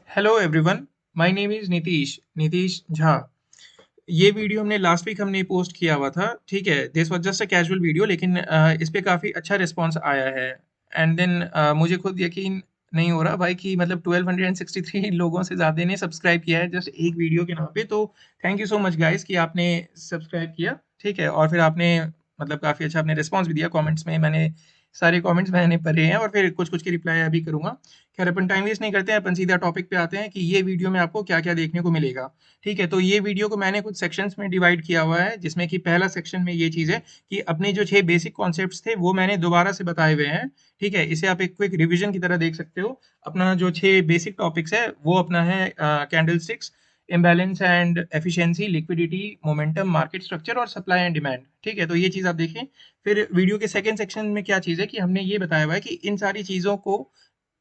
Hello everyone, my name is Nitish Jha. ये video हमने last week हमने पोस्ट किया हुआ था, ठीक है? This was just a casual video, लेकिन इस पे काफ़ी अच्छा रिस्पॉन्स आया है। एंड देन मुझे खुद यकीन नहीं हो रहा भाई कि मतलब 1263 लोगों से ज़्यादा ने सब्सक्राइब किया है जस्ट एक वीडियो के नाम पे। तो thank you so much guys कि आपने सब्सक्राइब किया, ठीक है? और फिर आपने मतलब काफ़ी अच्छा आपने रिस्पॉन्स भी दिया कमेंट्स में। मैंने सारे कमेंट्स मैंने पढ़े हैं और फिर कुछ-कुछ की रिप्लाई अभी करूँगा। खैर अपन टाइम वेस्ट नहीं करते हैं, अपन सीधा टॉपिक पे आते हैं कि ये वीडियो में आपको क्या-क्या देखने को मिलेगा। ठीक है, तो ये वीडियो को मैंने कुछ सेक्शंस में डिवाइड किया हुआ है, जिसमें कि पहला सेक्शन में ये चीज़ है कि अपने जो 6 बेसिक कॉन्सेप्ट्स थे, वो मैंने दोबारा से बताए हुए हैं। ठीक है, इसे आप एक क्विक रिवीजन की तरह देख सकते हो। अपना जो 6 बेसिक टॉपिक्स है, वो अपना है candlesticks, imbalance and efficiency, liquidity, momentum, market structure और सप्लाई एंड डिमांड। ठीक है, तो ये चीज़ आप देखें। फिर वीडियो के सेकंड सेक्शन में क्या चीज़ है कि हमने ये बताया हुआ है कि इन सारी चीज़ों को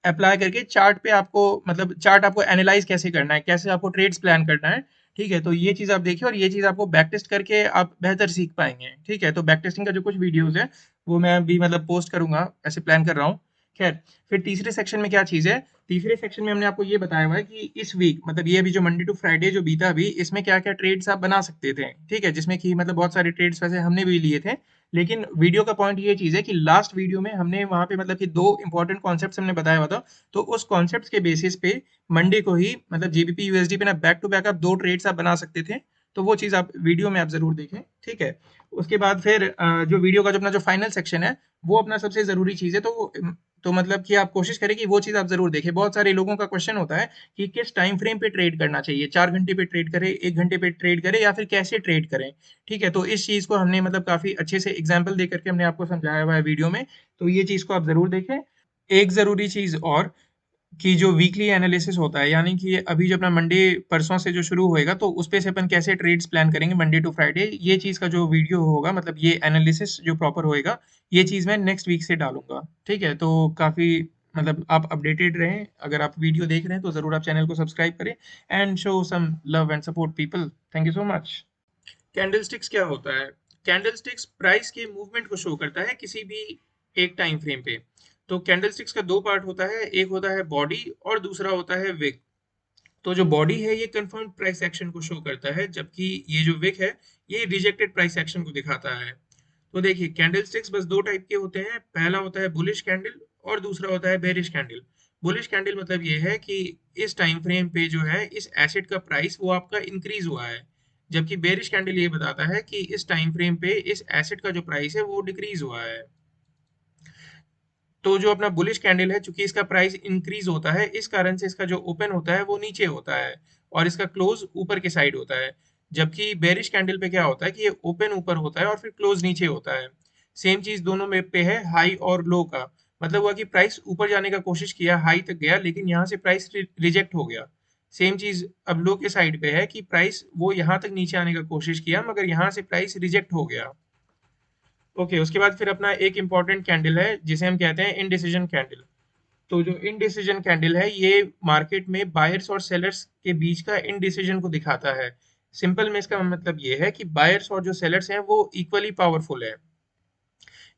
अप्लाई करके चार्ट पे आपको मतलब चार्ट आपको एनालाइज कैसे करना है, कैसे आपको ट्रेड्स प्लान करना है। ठीक है, तो ये चीज़ आप देखिए और ये चीज़ आपको बैक टेस्ट करके आप बेहतर सीख पाएंगे। ठीक है, तो बैक टेस्टिंग का जो कुछ वीडियोस है वो मैं भी मतलब पोस्ट करूंगा, ऐसे प्लान कर रहा हूँ। खैर, फिर तीसरे सेक्शन में क्या चीज़ है, तीसरे सेक्शन में हमने आपको ये बताया हुआ है कि इस वीक मतलब ये अभी जो मंडे टू फ्राइडे जो बीता अभी, इसमें क्या क्या ट्रेड्स आप बना सकते थे। ठीक है, जिसमें कि मतलब बहुत सारे ट्रेड्स वैसे हमने भी लिए थे, लेकिन वीडियो का पॉइंट ये चीज़ है कि लास्ट वीडियो में हमने वहाँ पे मतलब कि दो इंपॉर्टेंट कॉन्सेप्ट्स हमने बताया हुआ था। तो उस कॉन्सेप्ट्स के बेसिस पे मंडे को ही मतलब जीबीपी यूएसडी पे ना बैक टू बैक आप दो ट्रेड्स आप बना सकते थे। तो वो चीज़ आप वीडियो में आप जरूर देखें, ठीक है? उसके बाद फिर जो वीडियो का जो अपना जो फाइनल सेक्शन है, वो अपना सबसे जरूरी चीज़ है। तो मतलब कि आप कोशिश करें कि वो चीज़ आप जरूर देखें। बहुत सारे लोगों का क्वेश्चन होता है कि किस टाइम फ्रेम पे ट्रेड करना चाहिए, 4 घंटे पे ट्रेड करें, 1 घंटे पे ट्रेड करें या फिर कैसे ट्रेड करें। ठीक है, तो इस चीज़ को हमने मतलब काफ़ी अच्छे से एग्जाम्पल दे करके हमने आपको समझाया हुआ है वीडियो में। तो ये चीज़ को आप ज़रूर देखें। एक ज़रूरी चीज़ और कि जो वीकली एनालिसिस होता है, यानी कि अभी जो अपना मंडे परसों से जो शुरू होएगा, तो उस पे से अपन कैसे ट्रेड्स प्लान करेंगे मंडे टू फ्राइडे, ये चीज़ का जो वीडियो होगा मतलब ये एनालिसिस जो प्रॉपर होएगा, ये चीज़ मैं नेक्स्ट वीक से डालूंगा। ठीक है, तो काफ़ी मतलब आप अपडेटेड रहें। अगर आप वीडियो देख रहे हैं तो ज़रूर आप चैनल को सब्सक्राइब करें and show some love and support people. Thank you so much. Candlesticks क्या होता है? कैंडलस्टिक्स प्राइस के मूवमेंट को शो करता है किसी भी एक टाइम फ्रेम पे। तो कैंडलस्टिक्स का दो पार्ट होता है, एक होता है बॉडी और दूसरा होता है विक। तो जो बॉडी है ये कंफर्म प्राइस एक्शन को शो करता है, जबकि ये जो विक है ये रिजेक्टेड प्राइस एक्शन को दिखाता है। तो देखिए, कैंडलस्टिक्स बस दो टाइप के होते हैं। पहला होता है बुलिश कैंडल और दूसरा होता है बेरिश कैंडल। बुलिश कैंडल मतलब ये है कि इस टाइम फ्रेम पे जो है इस एसेट का प्राइस वो आपका इंक्रीज हुआ है, जबकि बेरिश कैंडल ये बताता है कि इस टाइम फ्रेम पे इस एसेट का जो प्राइस है वो डिक्रीज हुआ है। तो जो अपना बुलिश कैंडल है, चूंकि इसका प्राइस इंक्रीज होता है, इस कारण से इसका जो ओपन होता है वो नीचे होता है और इसका क्लोज ऊपर के साइड होता है। जबकि बेरिश कैंडल पे क्या होता है कि ये ओपन ऊपर होता है और फिर क्लोज नीचे होता है। सेम चीज दोनों में पे है हाई और लो का। मतलब हुआ कि प्राइस ऊपर जाने का कोशिश किया, हाई तक गया, लेकिन यहाँ से प्राइस रिजेक्ट हो गया। सेम चीज अब लो के साइड पे है कि प्राइस वो यहाँ तक नीचे आने का कोशिश किया, मगर यहाँ से प्राइस रिजेक्ट हो गया। ओके, उसके बाद फिर अपना एक इंपॉर्टेंट कैंडल है जिसे हम कहते हैं इनडिसीजन कैंडल। तो जो इनडिसीजन कैंडल है ये मार्केट में बायर्स और सेलर्स के बीच का इनडिसीजन को दिखाता है। सिंपल में इसका मतलब ये है कि बायर्स और जो सेलर्स हैं वो इक्वली पावरफुल है।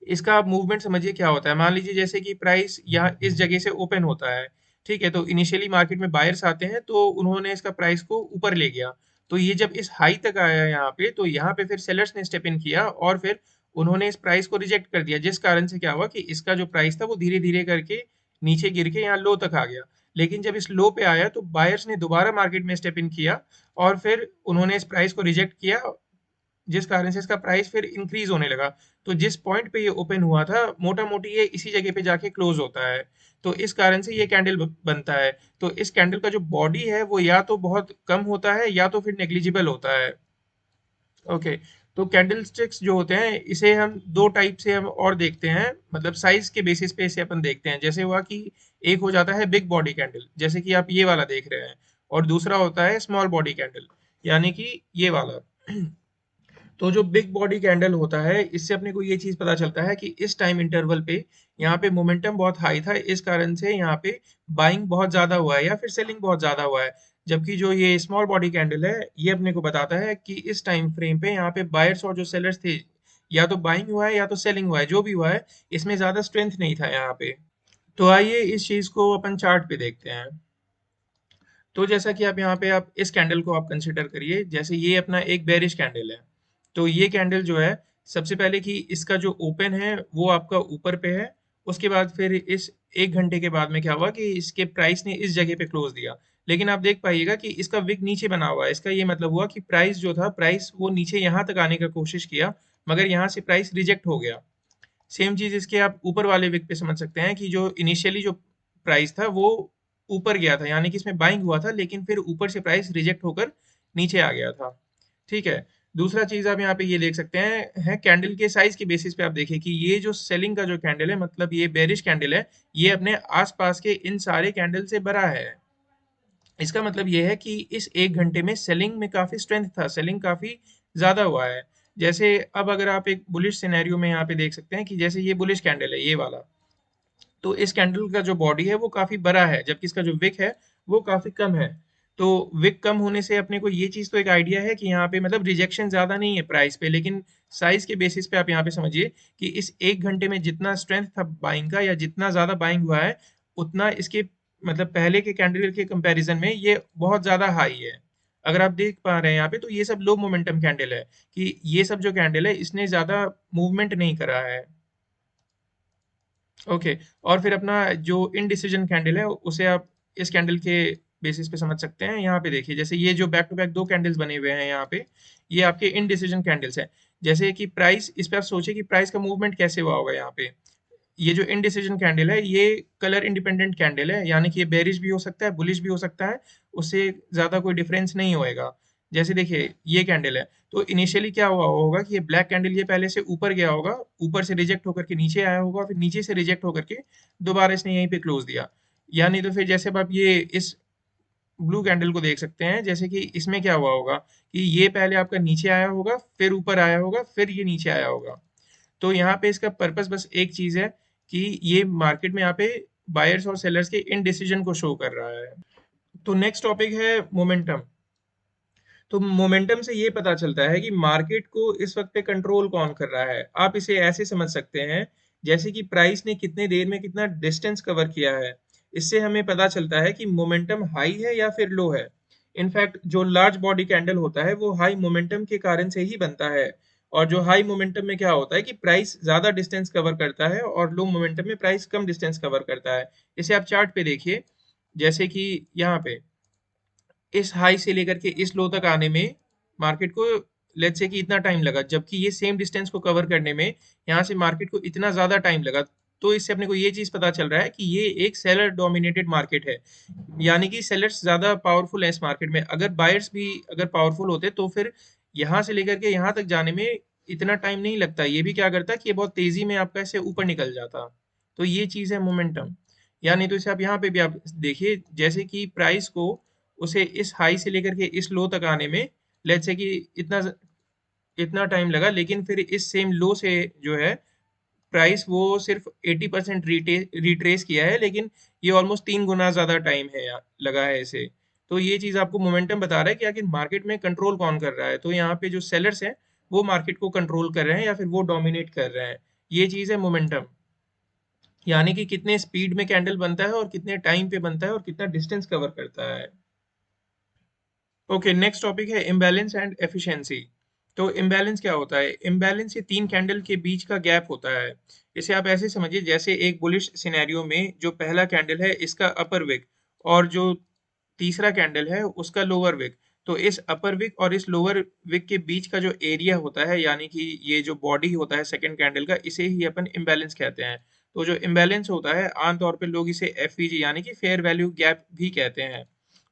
इसका आप मूवमेंट समझिए क्या होता है। मान लीजिए जैसे कि प्राइस यहाँ इस जगह से ओपन होता है, ठीक है? तो इनिशियली मार्केट में बायर्स आते हैं तो उन्होंने इसका प्राइस को ऊपर ले गया। तो ये जब इस हाई तक आया यहाँ पे, तो यहाँ पे फिर सेलर्स ने स्टेप इन किया और फिर उन्होंने इस प्राइस को रिजेक्ट कर दिया, जिस कारण से क्या हुआ कि इसका जो प्राइस था वो धीरे धीरे करके नीचे गिर के यहाँ लो तक आ गया। लेकिन जब इस लो पे आया तो बायर्स ने दोबारा मार्केट में स्टेप इन किया और फिर उन्होंने इस प्राइस को रिजेक्ट किया, जिस कारण से इसका प्राइस फिर इंक्रीज होने लगा। तो जिस पॉइंट पे ये ओपन हुआ था, मोटा मोटी ये इसी जगह पे जाके क्लोज होता है। तो इस कारण से ये कैंडल बनता है। तो इस कैंडल का जो बॉडी है वो या तो बहुत कम होता है या तो फिर नेग्लिजिबल होता है। ओके, तो कैंडल स्टिक्स जो होते हैं इसे हम दो टाइप से हम और देखते हैं, मतलब साइज के बेसिस पे इसे अपन देखते हैं। जैसे हुआ कि एक हो जाता है बिग बॉडी कैंडल, जैसे कि आप ये वाला देख रहे हैं, और दूसरा होता है स्मॉल बॉडी कैंडल, यानी कि ये वाला। तो जो बिग बॉडी कैंडल होता है, इससे अपने को ये चीज पता चलता है कि इस टाइम इंटरवल पे यहाँ पे मोमेंटम बहुत हाई था, इस कारण से यहाँ पे बाइंग बहुत ज्यादा हुआ है या फिर सेलिंग बहुत ज्यादा हुआ है। जबकि जो ये स्मॉल बॉडी कैंडल है, ये अपने को बताता है कि इस टाइम फ्रेम पे यहाँ पे बायर्स और जो सेलर्स थे, या तो बाइंग हुआ है या तो सेलिंग हुआ है, जो भी हुआ है इसमें ज्यादा स्ट्रेंथ नहीं था यहाँ पे। तो आइए इस चीज को अपन चार्ट पे देखते हैं। तो जैसा कि आप यहाँ पे आप इस कैंडल को आप कंसिडर करिए, जैसे ये अपना एक बेरिश कैंडल है। तो ये कैंडल जो है, सबसे पहले कि इसका जो ओपन है वो आपका ऊपर पे है। उसके बाद फिर इस 1 घंटे के बाद में क्या हुआ कि इसके प्राइस ने इस जगह पे क्लोज दिया। लेकिन आप देख पाइएगा कि इसका विक नीचे बना हुआ है। इसका ये मतलब हुआ कि प्राइस जो था, प्राइस वो नीचे यहाँ तक आने का कोशिश किया, मगर यहाँ से प्राइस रिजेक्ट हो गया। सेम चीज इसके आप ऊपर वाले विक पे समझ सकते हैं कि जो इनिशियली जो प्राइस था वो ऊपर गया था, यानी कि इसमें बाइंग हुआ था, लेकिन फिर ऊपर से प्राइस रिजेक्ट होकर नीचे आ गया था। ठीक है। दूसरा चीज आप यहाँ पे ये देख सकते हैं, है कैंडल के साइज के बेसिस पे आप देखिए कि ये जो सेलिंग का जो कैंडल है, मतलब ये बेरिश कैंडल है, ये अपने आसपास के इन सारे कैंडल से बड़ा है। इसका मतलब ये है कि इस 1 घंटे में सेलिंग में काफी स्ट्रेंथ था, सेलिंग काफी ज्यादा हुआ है। जैसे अब अगर आप एक बुलिश सिनेरियो में यहाँ पे देख सकते हैं कि जैसे ये बुलिश कैंडल है, ये वाला, तो इस कैंडल का जो बॉडी है वो काफी बड़ा है, जबकि इसका जो विक है वो काफी कम है। तो विक कम होने से अपने को ये चीज तो एक आइडिया है कि यहाँ पे मतलब रिजेक्शन ज्यादा नहीं है प्राइस पे, लेकिन साइज के बेसिस पे आप यहाँ पे समझिए कि इस 1 घंटे में जितना स्ट्रेंथ था बाइंग का, या जितना ज्यादा बाइंग हुआ है, उतना इसके मतलब पहले के कैंडल के कंपैरिजन में ये बहुत ज्यादा हाई है। अगर आप देख पा रहे हैं यहाँ पे, तो ये सब लो मोमेंटम कैंडल है, कि ये सब जो कैंडल है इसने ज्यादा मूवमेंट नहीं करा है। ओके। और फिर अपना जो इनडिसीजन कैंडल है उसे आप इस कैंडल के बेसिस पे समझ सकते हैं। यहाँ पे देखिए, जैसे ये जो बैक टू बैक दो कैंडल्स बने हुए हैं यहाँ पे, ये आपके इनडिसीजन कैंडल्स हैं। जैसे कि प्राइस, इस पे आप सोचिए कि प्राइस का मूवमेंट कैसे हुआ होगा यहाँ पे। ये जो इनडिसीजन कैंडल है ये कलर इंडिपेंडेंट कैंडल है, यानी कि ये बेरिश भी हो सकता है, बुलिश भी हो सकता है, उससे ज्यादा कोई डिफरेंस नहीं होएगा। जैसे देखिए ये कैंडल है, तो इनिशियली क्या हुआ होगा कि ये ब्लैक कैंडल ये पहले से ऊपर गया होगा, ऊपर से रिजेक्ट होकर के नीचे आया होगा, फिर नीचे से रिजेक्ट होकर के दोबारा इसने यहीं पे क्लोज दिया। या नहीं तो फिर जैसे अब आप ये इस ब्लू कैंडल को देख सकते हैं, जैसे कि इसमें क्या हुआ होगा कि ये पहले आपका नीचे आया होगा, फिर ऊपर आया होगा, फिर ये नीचे आया होगा। तो यहाँ पे इसका पर्पस बस एक चीज है कि ये मार्केट में यहाँ पे बायर्स और सेलर्स के इनडिसीजन को शो कर रहा है। तो नेक्स्ट टॉपिक है मोमेंटम। तो मोमेंटम से ये पता चलता है कि मार्केट को इस वक्त पे कंट्रोल कौन कर रहा है। आप इसे ऐसे समझ सकते हैं जैसे कि प्राइस ने कितने देर में कितना डिस्टेंस कवर किया है। इससे हमें पता चलता है कि मोमेंटम हाई है या फिर लो है। इनफैक्ट जो लार्ज बॉडी कैंडल होता है वो हाई मोमेंटम के कारण से ही बनता है। और जो हाई मोमेंटम में क्या होता है कि प्राइस ज्यादा डिस्टेंस कवर करता है, और लो मोमेंटम में प्राइस कम डिस्टेंस कवर करता है। इसे आप चार्ट पे देखिए, जैसे कि यहाँ पे इस हाई से लेकर के इस लो तक आने में मार्केट को लेट्स से कि इतना टाइम लगा, जबकि ये सेम डिस्टेंस को कवर करने में यहाँ से मार्केट को इतना ज्यादा टाइम लगा। तो इससे अपने को ये चीज पता चल रहा है कि ये एक सेलर डोमिनेटेड मार्केट है, यानी कि सेलर्स ज्यादा पावरफुल है इस मार्केट में। अगर बायर्स भी अगर पावरफुल होते तो फिर यहाँ से लेकर के यहाँ तक जाने में इतना टाइम नहीं लगता। ये भी क्या करता कि ये बहुत तेजी में आपका ऐसे ऊपर निकल जाता। तो ये चीज है मोमेंटम। या नहीं तो इसे आप यहाँ पे भी आप देखिए, जैसे कि प्राइस को उसे इस हाई से लेकर के इस लो तक आने में लेट्स से कि इतना इतना टाइम लगा, लेकिन फिर इस सेम लो से जो है प्राइस वो सिर्फ 80% रिट्रेस किया है, लेकिन ये ऑलमोस्ट 3 गुना ज्यादा टाइम है लगा है इसे। तो ये चीज आपको मोमेंटम बता रहा है कि आखिर मार्केट में कंट्रोल कौन कर रहा है। तो यहाँ पे जो सेलर्स हैं वो मार्केट को कंट्रोल कर रहे हैं या फिर वो डोमिनेट कर रहे हैं। ये चीज है मोमेंटम, यानी कि कितने स्पीड में कैंडल बनता है और कितने टाइम पे बनता है और कितना डिस्टेंस कवर करता है। ओके, नेक्स्ट टॉपिक है इम्बैलेंस एंड एफिशिएंसी। तो इम्बैलेंस क्या होता है? इम्बैलेंस ये तीन कैंडल के बीच का गैप होता है। इसे आप ऐसे समझिए जैसे एक बुलिश सिनेरियो में जो पहला कैंडल है इसका अपर विक, और जो तीसरा कैंडल है उसका लोअर विक। तो इस अपर विक और इस लोअर विक के बीच का जो एरिया होता है, यानी कि ये जो बॉडी होता है सेकंड कैंडल का, इसे ही अपन इम्बैलेंस कहते हैं। तो जो इम्बैलेंस होता है आमतौर पे लोग इसे एफवीजी यानी कि फेयर वैल्यू गैप भी कहते हैं।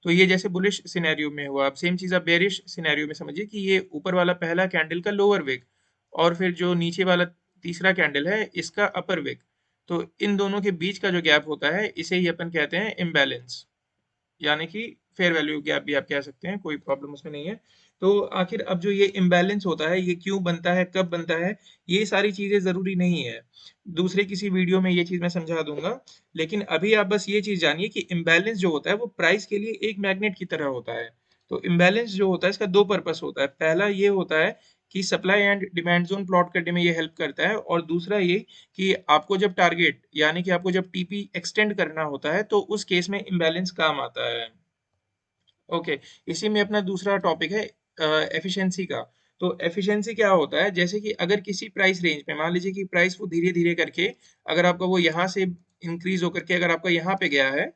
तो ये जैसे बुलिश सिनेरियो में हुआ। अब सेम चीज आप बेरिश सिनेरियो में समझिए कि ये ऊपर वाला पहला कैंडल का लोअर विक, और फिर जो नीचे वाला तीसरा कैंडल है इसका अपर विक। तो इन दोनों के बीच का जो गैप होता है इसे ही अपन कहते हैं इम्बैलेंस, यानी कि फेयर वैल्यू गैप भी आप कह सकते हैं, कोई प्रॉब्लम उसमें नहीं है। तो आखिर अब जो ये इम्बैलेंस होता है ये क्यों बनता है, कब बनता है, ये सारी चीजें जरूरी नहीं है। दूसरे किसी वीडियो में ये चीज मैं समझा दूंगा। लेकिन अभी आप बस ये चीज जानिए कि इम्बैलेंस जो होता है वो प्राइस के लिए एक मैग्नेट की तरह होता है। तो इम्बैलेंस जो होता है इसका दो पर्पस होता है। पहला ये होता है कि supply and demand zone plot करने में ये हेल्प करता है, और दूसरा ये कि आपको जब टारगेट यानी कि आपको जब टीपी एक्सटेंड करना होता है तो उस केस में इम्बैलेंस काम आता है। ओके, इसी में अपना दूसरा टॉपिक है एफिशिएंसी का। तो एफिशिएंसी क्या होता है, जैसे कि अगर किसी प्राइस रेंज पे मान लीजिए कि प्राइस वो धीरे धीरे करके अगर आपका वो यहाँ से इंक्रीज होकर के अगर आपका यहाँ पे गया है,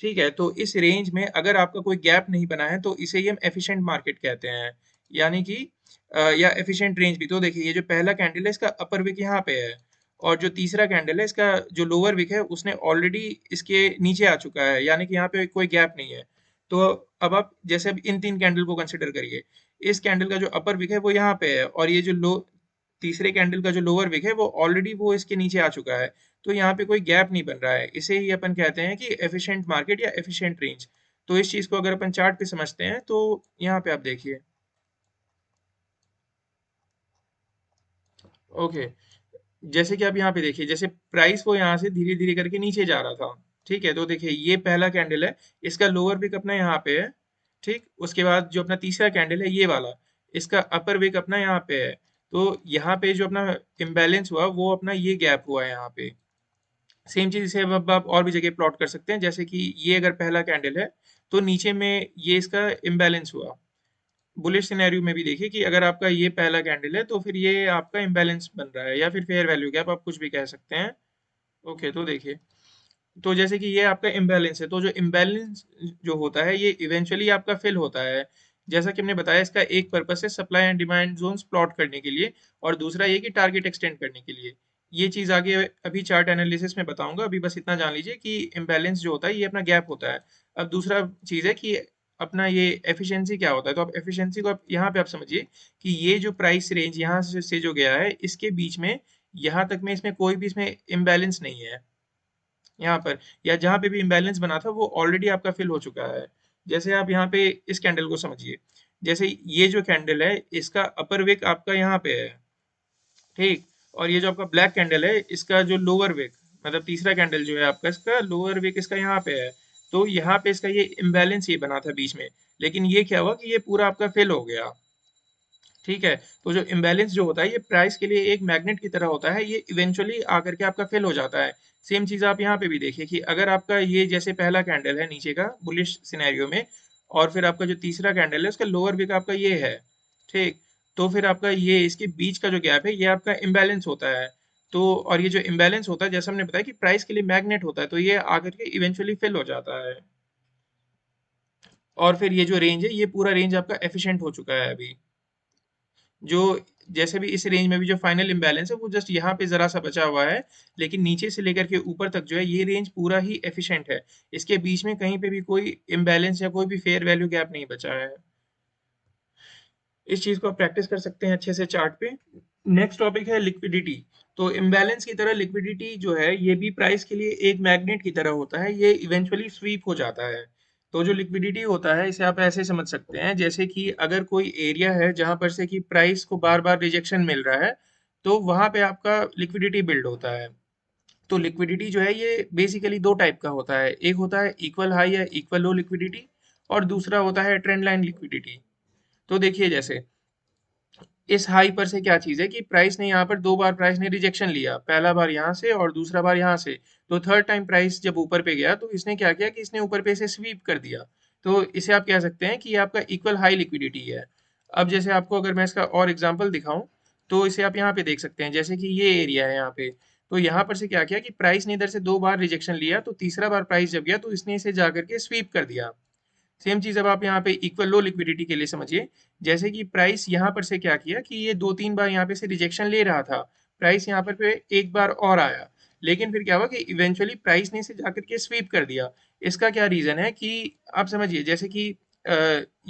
ठीक है, तो इस रेंज में अगर आपका कोई गैप नहीं बना है तो इसे ही हम एफिशिएंट मार्केट कहते हैं, यानी कि या एफिशिएंट रेंज भी। तो देखिए ये जो पहला कैंडल है इसका अपर विक यहाँ पे है, और जो तीसरा कैंडल है इसका जो लोअर विक है उसने ऑलरेडी इसके नीचे आ चुका है, यानी कि यहाँ पे कोई गैप नहीं है। तो अब आप जैसे अब इन तीन कैंडल को कंसिडर करिए, इस कैंडल का जो अपर विक है वो यहाँ पे है, और ये जो लो तीसरे कैंडल का जो लोअर विक है वो ऑलरेडी वो इसके नीचे आ चुका है। तो यहाँ पे कोई गैप नहीं बन रहा है, इसे ही अपन कहते हैं कि एफिशिएंट मार्केट या एफिशिएंट रेंज। तो इस चीज को अगर अपन चार्ट पे समझते हैं तो यहाँ पे आप देखिए। ओके, जैसे कि आप यहाँ पे देखिए, जैसे प्राइस वो यहाँ से धीरे धीरे करके नीचे जा रहा था, ठीक है, तो देखिए ये पहला कैंडल है, इसका लोअर विक अपना यहाँ पे है, ठीक, उसके बाद जो अपना तीसरा कैंडल है ये वाला, इसका अपर विक अपना यहाँ पे है। तो यहाँ पे जो अपना इम्बैलेंस हुआ वो अपना ये गैप हुआ है यहाँ पे। सेम चीज इसे अब आप और भी जगह प्लॉट कर सकते हैं, जैसे कि ये अगर पहला कैंडल है तो नीचे में ये इसका इम्बैलेंस हुआ। बुलिश सिनेरियो में भी देखिए कि अगर आपका ये पहला कैंडल है तो फिर ये आपका इम्बैलेंस बन रहा है, या फिर फेयर वैल्यू गैप, आप कुछ भी कह सकते हैं। ओके, तो देखिए, तो जैसे कि ये आपका इम्बैलेंस है, तो जो इम्बैलेंस जो होता है ये इवेंचुअली आपका फिल होता है। जैसा कि हमने बताया, इसका एक पर्पस है supply and demand zones plot करने के लिए, और दूसरा ये कि टारगेट एक्सटेंड करने के लिए। ये चीज आगे अभी चार्ट एनालिसिस में बताऊंगा, अभी बस इतना जान लीजिए कि इम्बैलेंस जो होता है ये अपना गैप होता है। अब दूसरा चीज है कि अपना ये एफिशिएंसी क्या होता है, तो आप एफिशिएंसी को आप यहाँ पे आप समझिए कि ये जो प्राइस रेंज यहाँ से जो गया है इसके बीच में यहाँ तक में इसमें कोई भी इसमें इम्बैलेंस नहीं है यहाँ पर, या जहाँ पे भी इम्बैलेंस बना था वो ऑलरेडी आपका फिल हो चुका है। जैसे आप यहाँ पे इस कैंडल को समझिए, जैसे ये जो कैंडल है इसका अपर विक आपका यहाँ पे है, ठीक, और ये जो आपका ब्लैक कैंडल है इसका जो लोअर विक, मतलब तीसरा कैंडल जो है आपका, इसका लोअर विक इसका यहाँ पे है। तो यहाँ पे इसका ये इम्बैलेंस ये बना था बीच में, लेकिन ये क्या हुआ कि ये पूरा आपका फेल हो गया, ठीक है। तो जो इम्बैलेंस जो होता है ये प्राइस के लिए एक मैग्नेट की तरह होता है, ये इवेंचुअली आकर के आपका फेल हो जाता है। सेम चीज आप यहाँ पे भी देखिए कि अगर आपका ये जैसे पहला कैंडल है नीचे का बुलिश सिनेरियो में, और फिर आपका जो तीसरा कैंडल है उसका लोअर विक आपका ये है, ठीक, तो फिर आपका ये इसके बीच का जो गैप है ये आपका इम्बैलेंस होता है। तो और ये जो इम्बैलेंस होता है जैसा हमने बताया कि प्राइस के लिए मैग्नेट होता है, तो ये आकर के इवेंचुअली फिल हो जाता है। और फिर ये जो रेंज है ये पूरा रेंज आपका एफिशिएंट हो चुका है अभी। जो जैसे भी इस रेंज में भी जो फाइनल इम्बैलेंस है वो जस्ट यहाँ पे जरा सा बचा हुआ है, लेकिन नीचे से लेकर के ऊपर तक जो है ये रेंज पूरा ही एफिशिएंट है। इसके बीच में कहीं पे भी कोई इम्बैलेंस या कोई भी फेयर वैल्यू गैप नहीं बचा है। इस चीज को आप प्रैक्टिस कर सकते हैं अच्छे से चार्ट पे। नेक्स्ट टॉपिक है लिक्विडिटी। तो इम्बैलेंस की तरह लिक्विडिटी जो है ये भी प्राइस के लिए एक मैग्नेट की तरह होता है, ये इवेंचुअली स्वीप हो जाता है। तो जो लिक्विडिटी होता है इसे आप ऐसे समझ सकते हैं, जैसे कि अगर कोई एरिया है जहां पर से कि प्राइस को बार बार रिजेक्शन मिल रहा है, तो वहां पे आपका लिक्विडिटी बिल्ड होता है। तो लिक्विडिटी जो है ये बेसिकली दो टाइप का होता है, एक होता है इक्वल हाई या इक्वल लो लिक्विडिटी, और दूसरा होता है ट्रेंड लाइन लिक्विडिटी। तो देखिए जैसे इस हाई पर से क्या चीज है कि प्राइस ने यहाँ पर दो बार प्राइस ने रिजेक्शन लिया, पहला बार यहाँ से और दूसरा बार यहाँ से। तो थर्ड टाइम प्राइस जब ऊपर पे गया तो इसने क्या किया कि इसने ऊपर पे से स्वीप कर दिया। तो इसे आप कह सकते हैं कि ये आपका इक्वल हाई लिक्विडिटी है। अब जैसे आपको अगर मैं इसका और एग्जांपल दिखाऊं, तो इसे आप यहाँ पे देख सकते हैं, जैसे कि ये एरिया है यहाँ पे। तो यहाँ पर से क्या किया कि प्राइस ने इधर से दो बार रिजेक्शन लिया, तो तीसरा बार प्राइस जब गया तो इसने इसे जाकर के स्वीप कर दिया। सेम चीज अब आप यहाँ पे इक्वल लो लिक्विडिटी के लिए समझिए, जैसे कि प्राइस यहाँ पर से क्या किया कि ये दो तीन बार यहाँ पे से रिजेक्शन ले रहा था, प्राइस यहाँ पर पे एक बार और आया, लेकिन फिर क्या हुआ कि इवेंचुअली प्राइस ने इसे जाकर के स्वीप कर दिया। इसका क्या रीजन है कि आप समझिए, जैसे कि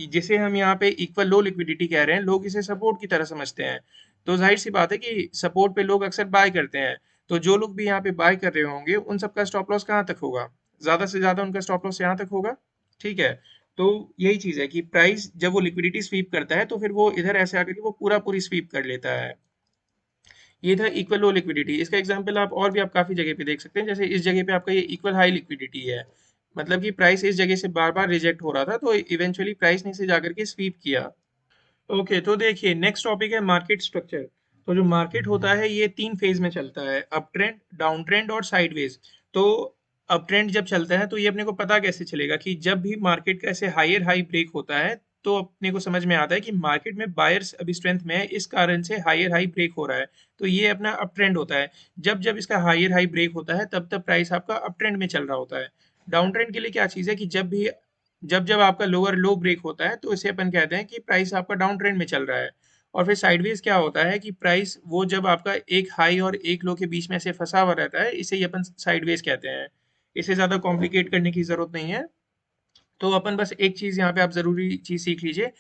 जिसे हम यहाँ पे इक्वल लो लिक्विडिटी कह रहे हैं, लोग इसे सपोर्ट की तरह समझते हैं। तो जाहिर सी बात है कि सपोर्ट पे लोग अक्सर बाय करते हैं। तो जो लोग भी यहाँ पे बाय कर रहे होंगे उन सबका स्टॉप लॉस कहाँ तक होगा, ज्यादा से ज्यादा उनका स्टॉप लॉस यहाँ तक होगा, ठीक है। तो यही चीज है कि प्राइस जब वो लिक्विडिटी स्वीप करता है तो फिर वो इधर ऐसे आकर के वो पूरा पूरी स्वीप कर लेता है। ये था इक्वल लो लिक्विडिटी। इसका एग्जांपल आप और भी आप काफी जगह पे देख सकते हैं, जैसे इस जगह पे आपका ये इक्वल हाई लिक्विडिटी है, मतलब कि प्राइस इस जगह से बार बार रिजेक्ट हो रहा था तो इवेंचुअली प्राइस ने इसे जाकर के स्वीप किया। ओके, तो देखिए नेक्स्ट टॉपिक है मार्केट स्ट्रक्चर। तो जो मार्केट होता है ये तीन फेज में चलता है, अप ट्रेंड, डाउन ट्रेंड और साइडवेज। तो अब ट्रेंड जब चलता है तो ये अपने को पता कैसे चलेगा कि जब भी मार्केट का ऐसे हायर हाई ब्रेक होता है तो अपने को समझ में आता है कि मार्केट में बायर्स अभी स्ट्रेंथ में है, इस कारण से हायर हाई ब्रेक हो रहा है। तो ये अपना अप ट्रेंड होता है। जब जब इसका हायर हाई ब्रेक होता है तब तब प्राइस आपका अप ट्रेंड में चल रहा होता है। डाउन ट्रेंड के लिए क्या चीज़ है कि जब जब आपका लोअर लो ब्रेक होता है तो इसे अपन कहते हैं कि प्राइस आपका डाउन ट्रेंड में चल रहा है। और फिर साइडवेज क्या होता है कि प्राइस वो जब आपका एक हाई और एक लो के बीच में ऐसे फंसा हुआ रहता है, इसे ही अपन साइडवेज कहते हैं। इसे ज़्यादा कॉम्प्लिकेट करने की ज़रूरत नहीं है। तो अपन बस एक चीज़ यहाँ पे आप ज़रूरी चीज़ सीख लीजिए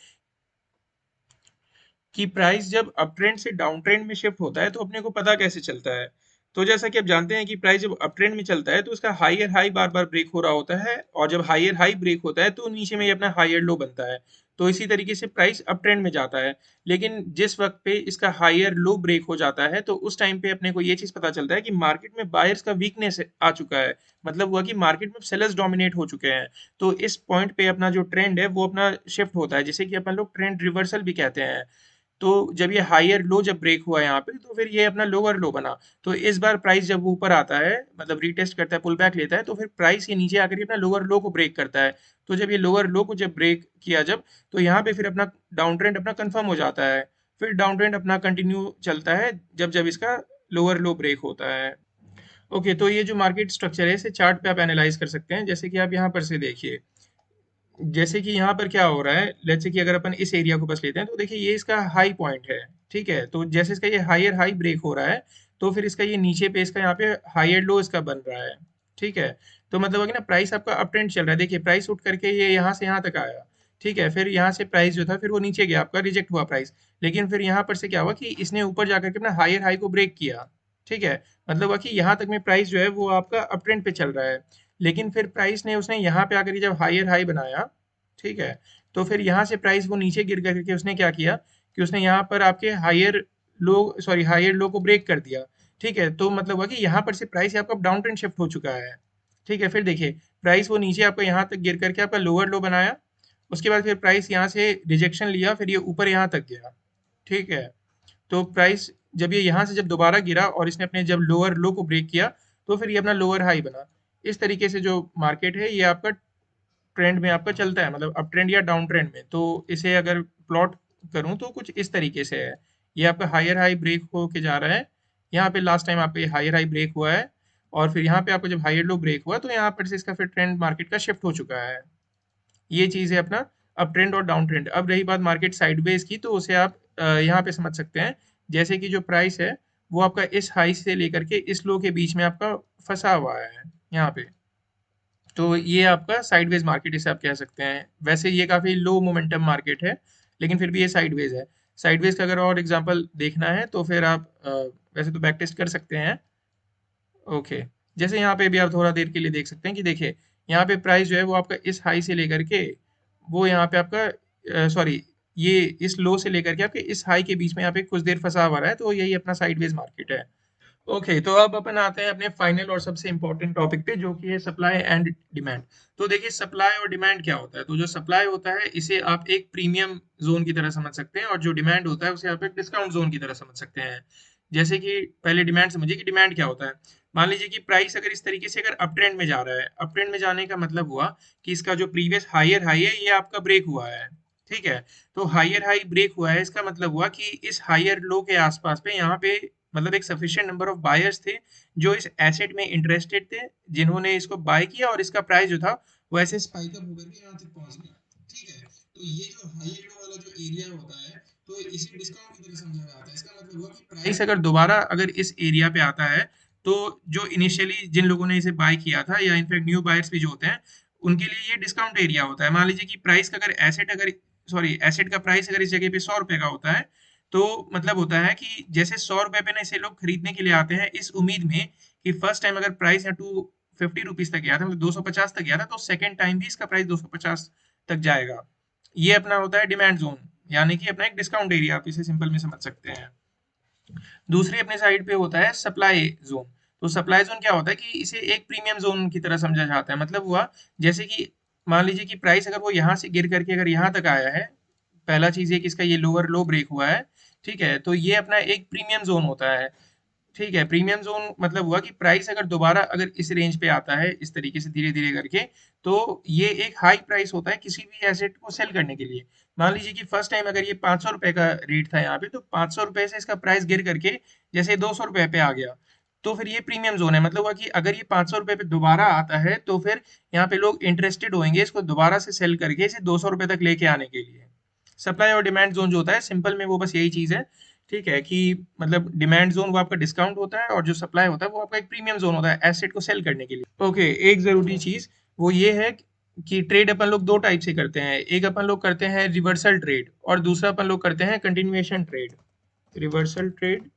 कि प्राइस जब अप ट्रेंड से डाउन ट्रेंड में शिफ्ट होता है तो अपने को पता कैसे चलता है। तो जैसा कि आप जानते हैं कि प्राइस जब अप ट्रेंड में चलता है तो उसका हायर हाई बार बार ब्रेक हो रहा होता है, और जब हायर हाई ब्रेक होता है तो नीचे में ये अपना हायर लो बनता है। तो इसी तरीके से प्राइस अप ट्रेंड में जाता है। लेकिन जिस वक्त पे इसका हायर लो ब्रेक हो जाता है तो उस टाइम पे अपने को ये चीज पता चलता है कि मार्केट में बायर्स का वीकनेस आ चुका है। मतलब हुआ कि मार्केट में सेलर्स डोमिनेट हो चुके हैं। तो इस पॉइंट पे अपना जो ट्रेंड है वो अपना शिफ्ट होता है, जिसे कि अपन लोग ट्रेंड रिवर्सल भी कहते हैं। तो जब ये हायर लो जब ब्रेक हुआ यहाँ पे तो फिर ये अपना लोअर लो बना। तो इस बार प्राइस जब ऊपर आता है, मतलब रीटेस्ट करता है, पुल बैक लेता है, तो फिर प्राइस ये नीचे आकर के अपना लोअर लो को ब्रेक करता है। तो जब ये लोअर लो को जब ब्रेक किया जब, तो यहाँ पे फिर अपना डाउन ट्रेंड अपना कंफर्म हो जाता है। फिर डाउन ट्रेंड अपना कंटिन्यू चलता है जब जब इसका लोअर लो ब्रेक होता है। ओके, तो ये जो मार्केट स्ट्रक्चर है इसे चार्ट पे आप एनालाइज कर सकते हैं, जैसे कि आप यहाँ पर से देखिए। जैसे कि यहाँ पर क्या हो रहा है, लेट्स से कि अगर अपन इस एरिया को बस लेते हैं तो देखिए ये इसका हाई पॉइंट है। ठीक है, तो जैसे इसका ये हायर हाई ब्रेक हो रहा है तो फिर इसका ये नीचे पे इसका यहाँ पे हायर लो इसका बन रहा है। ठीक है, तो मतलब है कि ना प्राइस आपका अप ट्रेंड चल रहा है। देखिए प्राइस उठ करके ये यहाँ से यहाँ तक आया। ठीक है, फिर यहाँ से प्राइस जो था फिर वो नीचे गया, आपका रिजेक्ट हुआ प्राइस। लेकिन फिर यहाँ पर से क्या हुआ कि इसने ऊपर जाकर के अपना हायर हाई को ब्रेक किया। ठीक है, मतलब हुआ कि यहाँ तक में प्राइस जो है वो आपका अप ट्रेंड पे चल रहा है। लेकिन फिर प्राइस ने उसने यहाँ पे आकर के जब हायर हाई बनाया, ठीक है, तो फिर यहाँ से प्राइस वो नीचे गिर करके उसने क्या किया कि उसने यहाँ पर आपके हायर लो को ब्रेक कर दिया। ठीक है, तो मतलब हुआ कि यहाँ पर से प्राइस आपका डाउन ट्रेंड शिफ्ट हो चुका है। ठीक है, फिर देखिए प्राइस वो नीचे आपका यहाँ तक गिर करके आपका लोअर लो बनाया। उसके बाद फिर प्राइस यहाँ से रिजेक्शन लिया, फिर ये ऊपर यहाँ तक गया। ठीक है, तो प्राइस जब ये यहाँ से जब दोबारा गिरा और इसने अपने जब लोअर लो को ब्रेक किया तो फिर ये अपना लोअर हाई बना। इस तरीके से जो मार्केट है ये आपका ट्रेंड में आपका चलता है, मतलब अप ट्रेंड या डाउन ट्रेंड में। तो इसे अगर प्लॉट करूं तो कुछ इस तरीके से है। ये आपका हायर हाई ब्रेक होके जा रहा है। यहाँ पे लास्ट टाइम आपका ये हायर हाई ब्रेक हुआ है, और फिर यहाँ पे आपको जब हायर लो ब्रेक हुआ तो यहाँ पर से इसका फिर ट्रेंड मार्केट का शिफ्ट हो चुका है। ये चीज़ है अपना अप ट्रेंड और डाउन ट्रेंड। अब रही बात मार्केट साइडवेज की, तो उसे आप यहाँ पे समझ सकते हैं। जैसे कि जो प्राइस है वो आपका इस हाई से लेकर के इस लो के बीच में आपका फंसा हुआ है यहाँ पे। तो ये आपका साइडवेज मार्केट इसे आप कह सकते हैं। वैसे ये काफ़ी लो मोमेंटम मार्केट है, लेकिन फिर भी ये साइडवेज है। साइडवेज का अगर और एग्जांपल देखना है तो फिर आप वैसे तो बैक टेस्ट कर सकते हैं। ओके, जैसे यहाँ पे भी आप थोड़ा देर के लिए देख सकते हैं कि देखिए यहाँ पे प्राइस जो है वो आपका इस हाई से लेकर के वो यहाँ पे आपका सॉरी, ये इस लो से लेकर के आपके इस हाई के बीच में यहाँ पे कुछ देर फंसा हुआ रहा है, तो यही अपना साइडवेज मार्केट है। ओके, तो अब अपन आते हैं अपने फाइनल और सबसे इंपॉर्टेंट टॉपिक पे, जो कि है सप्लाई एंड डिमांड। तो देखिए सप्लाई और डिमांड क्या होता है। तो जो सप्लाई होता है इसे आप एक प्रीमियम जोन की तरह समझ सकते हैं, और जो डिमांड होता है उसे आप एक डिस्काउंट जोन की तरह समझ सकते हैं। जैसे कि पहले डिमांड समझिए कि डिमांड क्या होता है। मान लीजिए कि प्राइस अगर इस तरीके से अगर अप ट्रेंड में जा रहा है, अप ट्रेंड में जाने का मतलब हुआ कि इसका जो प्रीवियस हायर हाई है ये आपका ब्रेक हुआ है। ठीक है, तो हायर हाई ब्रेक हुआ है, इसका मतलब हुआ कि इस हायर लो के आसपास पे यहाँ पे मतलब एक सफिशिएंट नंबर ऑफ बायर्स थे जो इस एसेट में इंटरेस्टेड थे, जिन्होंने इसको बाय किया, और इसका प्राइस जो था वो ऐसे स्पाइक अप होकर के यहाँ तक पहुंच गया। ठीक है, तो ये जो हाई लो वाला जो एरिया होता है तो इसे डिस्काउंट की तरह समझा जाता है। इसका मतलब हुआ कि प्राइस अगर दोबारा अगर इस एरिया पे आता है तो जो इनिशियली जिन लोगों ने इसे बाय किया था, या इनफैक्ट न्यू बायर्स भी जो होते हैं, उनके लिए ये डिस्काउंट एरिया होता है। मान लीजिए कि प्राइस का अगर एसेट का प्राइस अगर इस जगह पे 100 रुपए का होता है, तो मतलब होता है कि जैसे 100 रुपए पे ना इसे लोग खरीदने के लिए आते हैं इस उम्मीद में कि फर्स्ट टाइम अगर प्राइस या 250 रुपीज तक गया था, मतलब 250 तक गया था, तो सेकंड टाइम भी इसका प्राइस 250 तक जाएगा। ये अपना होता है डिमांड जोन, यानी कि अपना एक डिस्काउंट एरिया, आप इसे सिंपल में समझ सकते हैं। दूसरी अपने साइड पे होता है सप्लाई जोन। तो सप्लाई जोन क्या होता है कि इसे एक प्रीमियम जोन की तरह समझा जाता है। मतलब हुआ जैसे कि मान लीजिए कि प्राइस अगर वो यहाँ से गिर करके अगर यहाँ तक आया है, पहला चीज ये कि इसका ये लोअर लो ब्रेक हुआ है। ठीक है, तो ये अपना एक प्रीमियम जोन होता है। ठीक है, प्रीमियम जोन मतलब हुआ कि प्राइस अगर दोबारा अगर इस रेंज पे आता है इस तरीके से धीरे धीरे करके, तो ये एक हाई प्राइस होता है किसी भी एसेट को सेल करने के लिए। मान लीजिए कि फर्स्ट टाइम अगर ये 500 रुपए का रेट था यहाँ पे, तो 500 रुपए से इसका प्राइस गिर करके जैसे 200 रुपए पे आ गया, तो फिर ये प्रीमियम जोन है। मतलब हुआ कि अगर ये 500 रुपए पे दोबारा आता है, तो फिर यहाँ पे लोग इंटरेस्टेड होंगे इसको दोबारा से सेल करके इसे 200 रुपए तक लेके आने के लिए। सप्लाई और डिमांड जोन जो होता है सिंपल में वो बस यही चीज है। ठीक है कि मतलब डिमांड जोन वो आपका डिस्काउंट होता है, और जो सप्लाई होता है वो आपका एक प्रीमियम जोन होता है एसेट को सेल करने के लिए। ओके, एक जरूरी चीज वो ये है कि ट्रेड अपन लोग दो टाइप से करते हैं। एक अपन लोग करते हैं रिवर्सल ट्रेड, और दूसरा अपन लोग करते हैं continuation trade. Reversal trade,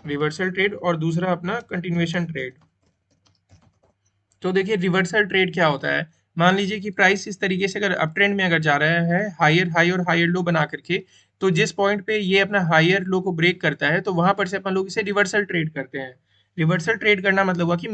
reversal trade और दूसरा अपना कंटिन्यूएशन ट्रेड। तो देखिए रिवर्सल ट्रेड क्या होता है। मान लीजिए कि प्राइस इस तरीके से अगर अप ट्रेंड में अगर जा रहा है हायर हाई और हायर लो बना करके, तो जिस पॉइंट पे ये अपना हायर लो को ब्रेक करता है, तो वहां पर से अपन लोग इसे रिवर्सल ट्रेड करते हैं। रिवर्सल ट्रेड करना मतलब हुआ कि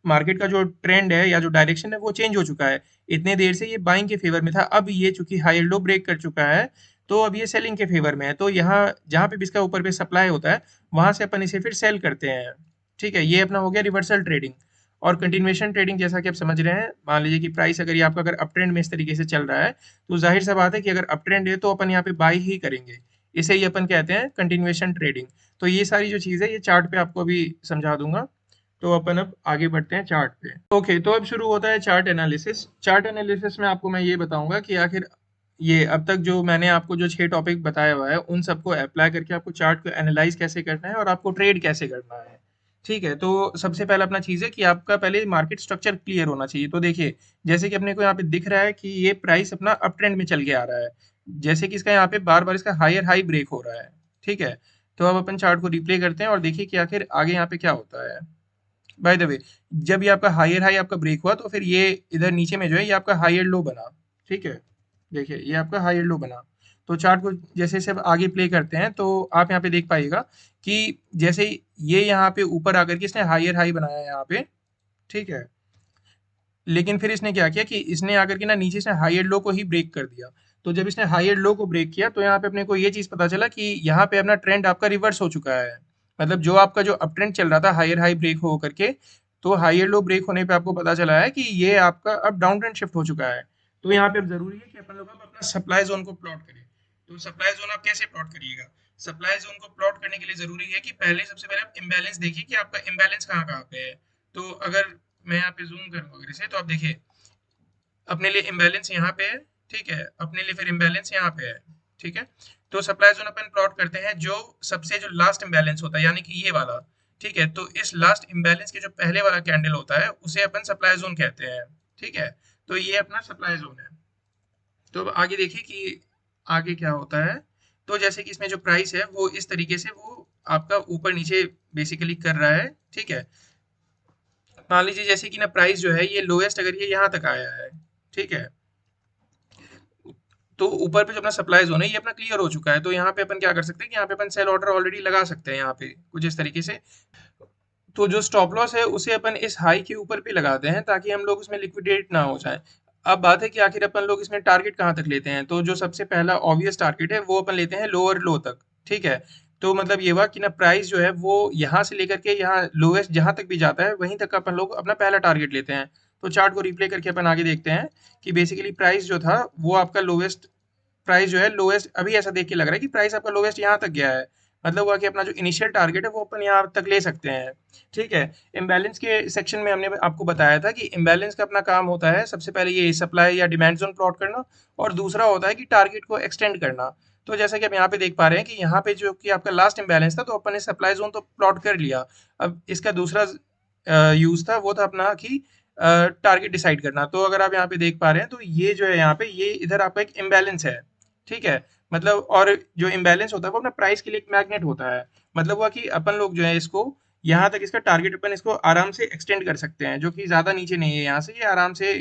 मार्केट का जो ट्रेंड है या जो डायरेक्शन है वो चेंज हो चुका है। इतने देर से ये बाइंग के फेवर में था, अब ये चूंकि हायर लो ब्रेक कर चुका है, तो अब ये सेलिंग के फेवर में है। तो यहाँ जहाँ पे भी इसका ऊपर पे सप्लाई होता है, वहां से अपन इसे फिर सेल करते हैं। ठीक है, ये अपना हो गया रिवर्सल ट्रेडिंग। और कंटिन्यूएशन ट्रेडिंग जैसा कि आप समझ रहे हैं, मान लीजिए कि प्राइस अगर ये आपका अगर अप ट्रेंड में इस तरीके से चल रहा है, तो जाहिर सा बात है कि अगर अप ट्रेंड है तो अपन यहाँ पे बाई ही करेंगे। इसे ही अपन कहते हैं कंटिन्यूएशन ट्रेडिंग। तो ये सारी जो चीज़ है ये चार्ट पे आपको अभी समझा दूंगा। तो अपन अब आगे बढ़ते हैं चार्ट पे। ओके, तो अब शुरू होता है चार्ट एनालिसिस। चार्ट एनालिसिस में आपको मैं ये बताऊंगा कि आखिर ये अब तक जो मैंने आपको जो 6 टॉपिक बताया हुआ है उन सबको अप्लाई करके आपको चार्ट को एनालाइज कैसे करना है और आपको ट्रेड कैसे करना है। ठीक है, तो सबसे पहला अपना चीज़ है कि आपका पहले मार्केट स्ट्रक्चर क्लियर होना चाहिए। तो देखिए, जैसे कि अपने को यहाँ पे दिख रहा है कि ये प्राइस अपना अप ट्रेंड में चल के आ रहा है, जैसे कि इसका यहाँ पे बार बार इसका हायर हाई ब्रेक हो रहा है। ठीक है, तो अब अपन चार्ट को रिप्ले करते हैं और देखिए कि आखिर आगे यहाँ पे क्या होता है। बाय द वे, जब ये आपका हायर हाई आपका ब्रेक हुआ, तो फिर ये इधर नीचे में जो है ये आपका हायर लो बना। ठीक है, देखिए ये आपका हायर लो बना। तो चार्ट को जैसे जैसे अब आगे प्ले करते हैं, तो आप यहाँ पे देख पाइएगा कि जैसे ये यहाँ पे ऊपर आकर के इसने हायर हाई बनाया है यहाँ पे। ठीक है, लेकिन फिर इसने क्या किया कि इसने आकर के ना नीचे से हायर लो को ही ब्रेक कर दिया। तो जब इसने हायर लो को ब्रेक किया, तो यहाँ पे अपने को ये चीज पता चला कि यहाँ पे अपना ट्रेंड आपका रिवर्स हो चुका है। मतलब जो आपका जो अप ट्रेंड चल रहा था हायर हाई ब्रेक हो करके, तो हायर लो ब्रेक होने पे आपको पता चला है कि ये आपका अब डाउन ट्रेंड शिफ्ट हो चुका है। तो यहाँ पे अब जरूरी है कि अपन लोग अब अपना सप्लाई जोन को प्लॉट करें। तो सप्लाई जोन आप कैसे प्लॉट करिएगा। सप्लाई जोन को प्लॉट करने के लिए जरूरी है कि पहले सबसे पहले आप इम्बैलेंस देखिए कि आपका इम्बैलेंस कहाँ कहाँ पे है। तो अगर मैं यहाँ पे जूम करूँ अगर इसे, तो आप देखिए अपने लिए इम्बैलेंस यहाँ पे है। ठीक है, अपने लिए फिर इम्बैलेंस यहाँ पे है। ठीक है, तो सप्लाई जोन अपन प्लॉट करते हैं जो सबसे जो लास्ट इम्बैलेंस होता है, यानी कि ये वाला। ठीक है, तो इस लास्ट इम्बैलेंस के जो पहले वाला कैंडल होता है उसे अपन सप्लाई जोन कहते हैं। ठीक है, तो ये अपना सप्लाई जोन है। तो अब आगे देखिए कि आगे क्या होता है। तो जैसे कि इसमें जो प्राइस है वो इस तरीके से वो आपका ऊपर नीचे बेसिकली कर रहा है। ठीक है, मान लीजिए जैसे कि ना प्राइस जो है ये लोएस्ट अगर ये यहाँ तक आया है। ठीक है, तो ऊपर पे जो अपना सप्लाई जोन है ये अपना क्लियर हो चुका है। तो यहाँ पे अपन क्या कर सकते हैं कि यहाँ पे अपन सेल ऑर्डर ऑलरेडी लगा सकते हैं यहाँ पे कुछ इस तरीके से। तो जो स्टॉप लॉस है उसे अपन इस हाई के ऊपर पे लगाते हैं ताकि हम लोग उसमें लिक्विडेट ना हो जाए। अब बात है कि आखिर अपन लोग इसमें टारगेट कहाँ तक लेते हैं। तो जो सबसे पहला ऑब्वियस टारगेट है वो अपन लेते हैं लोअर लो तक। ठीक है, तो मतलब ये हुआ कि ना प्राइस जो है वो यहाँ से लेकर के यहाँ लोएस्ट जहाँ तक भी जाता है वहीं तक अपन लोग अपना पहला टारगेट लेते हैं। तो चार्ट को रिप्ले करके अपन आगे देखते हैं कि बेसिकली प्राइस जो था वो आपका लोएस्ट, प्राइस जो है लोएस्ट अभी ऐसा देख के लग रहा है कि प्राइस आपका लोएस्ट यहाँ तक गया है। मतलब हुआ कि अपना जो इनिशियल टारगेट है वो अपन यहाँ तक ले सकते हैं। ठीक है, इम्बैलेंस के सेक्शन में हमने आपको बताया था कि इम्बैलेंस का अपना काम होता है सबसे पहले ये सप्लाई या डिमांड जोन प्लॉट करना, और दूसरा होता है कि टारगेट को एक्सटेंड करना। तो जैसा कि आप यहाँ पे देख पा रहे हैं कि यहाँ पे जो कि आपका लास्ट इम्बैलेंस था, तो अपन ने सप्लाई जोन तो प्लॉट कर लिया। अब इसका दूसरा यूज था वो था अपना कि टारगेट डिसाइड करना। तो अगर आप यहाँ पे देख पा रहे हैं, तो ये जो है यहाँ पे ये इधर आपका एक इम्बैलेंस है। ठीक है, मतलब और जो इम्बैलेंस होता है वो अपना प्राइस के लिए एक मैग्नेट होता है। मतलब हुआ कि अपन लोग जो है इसको यहाँ तक इसका टारगेट अपन इसको आराम से एक्सटेंड कर सकते हैं, जो कि ज्यादा नीचे नहीं है। यहाँ से ये आराम से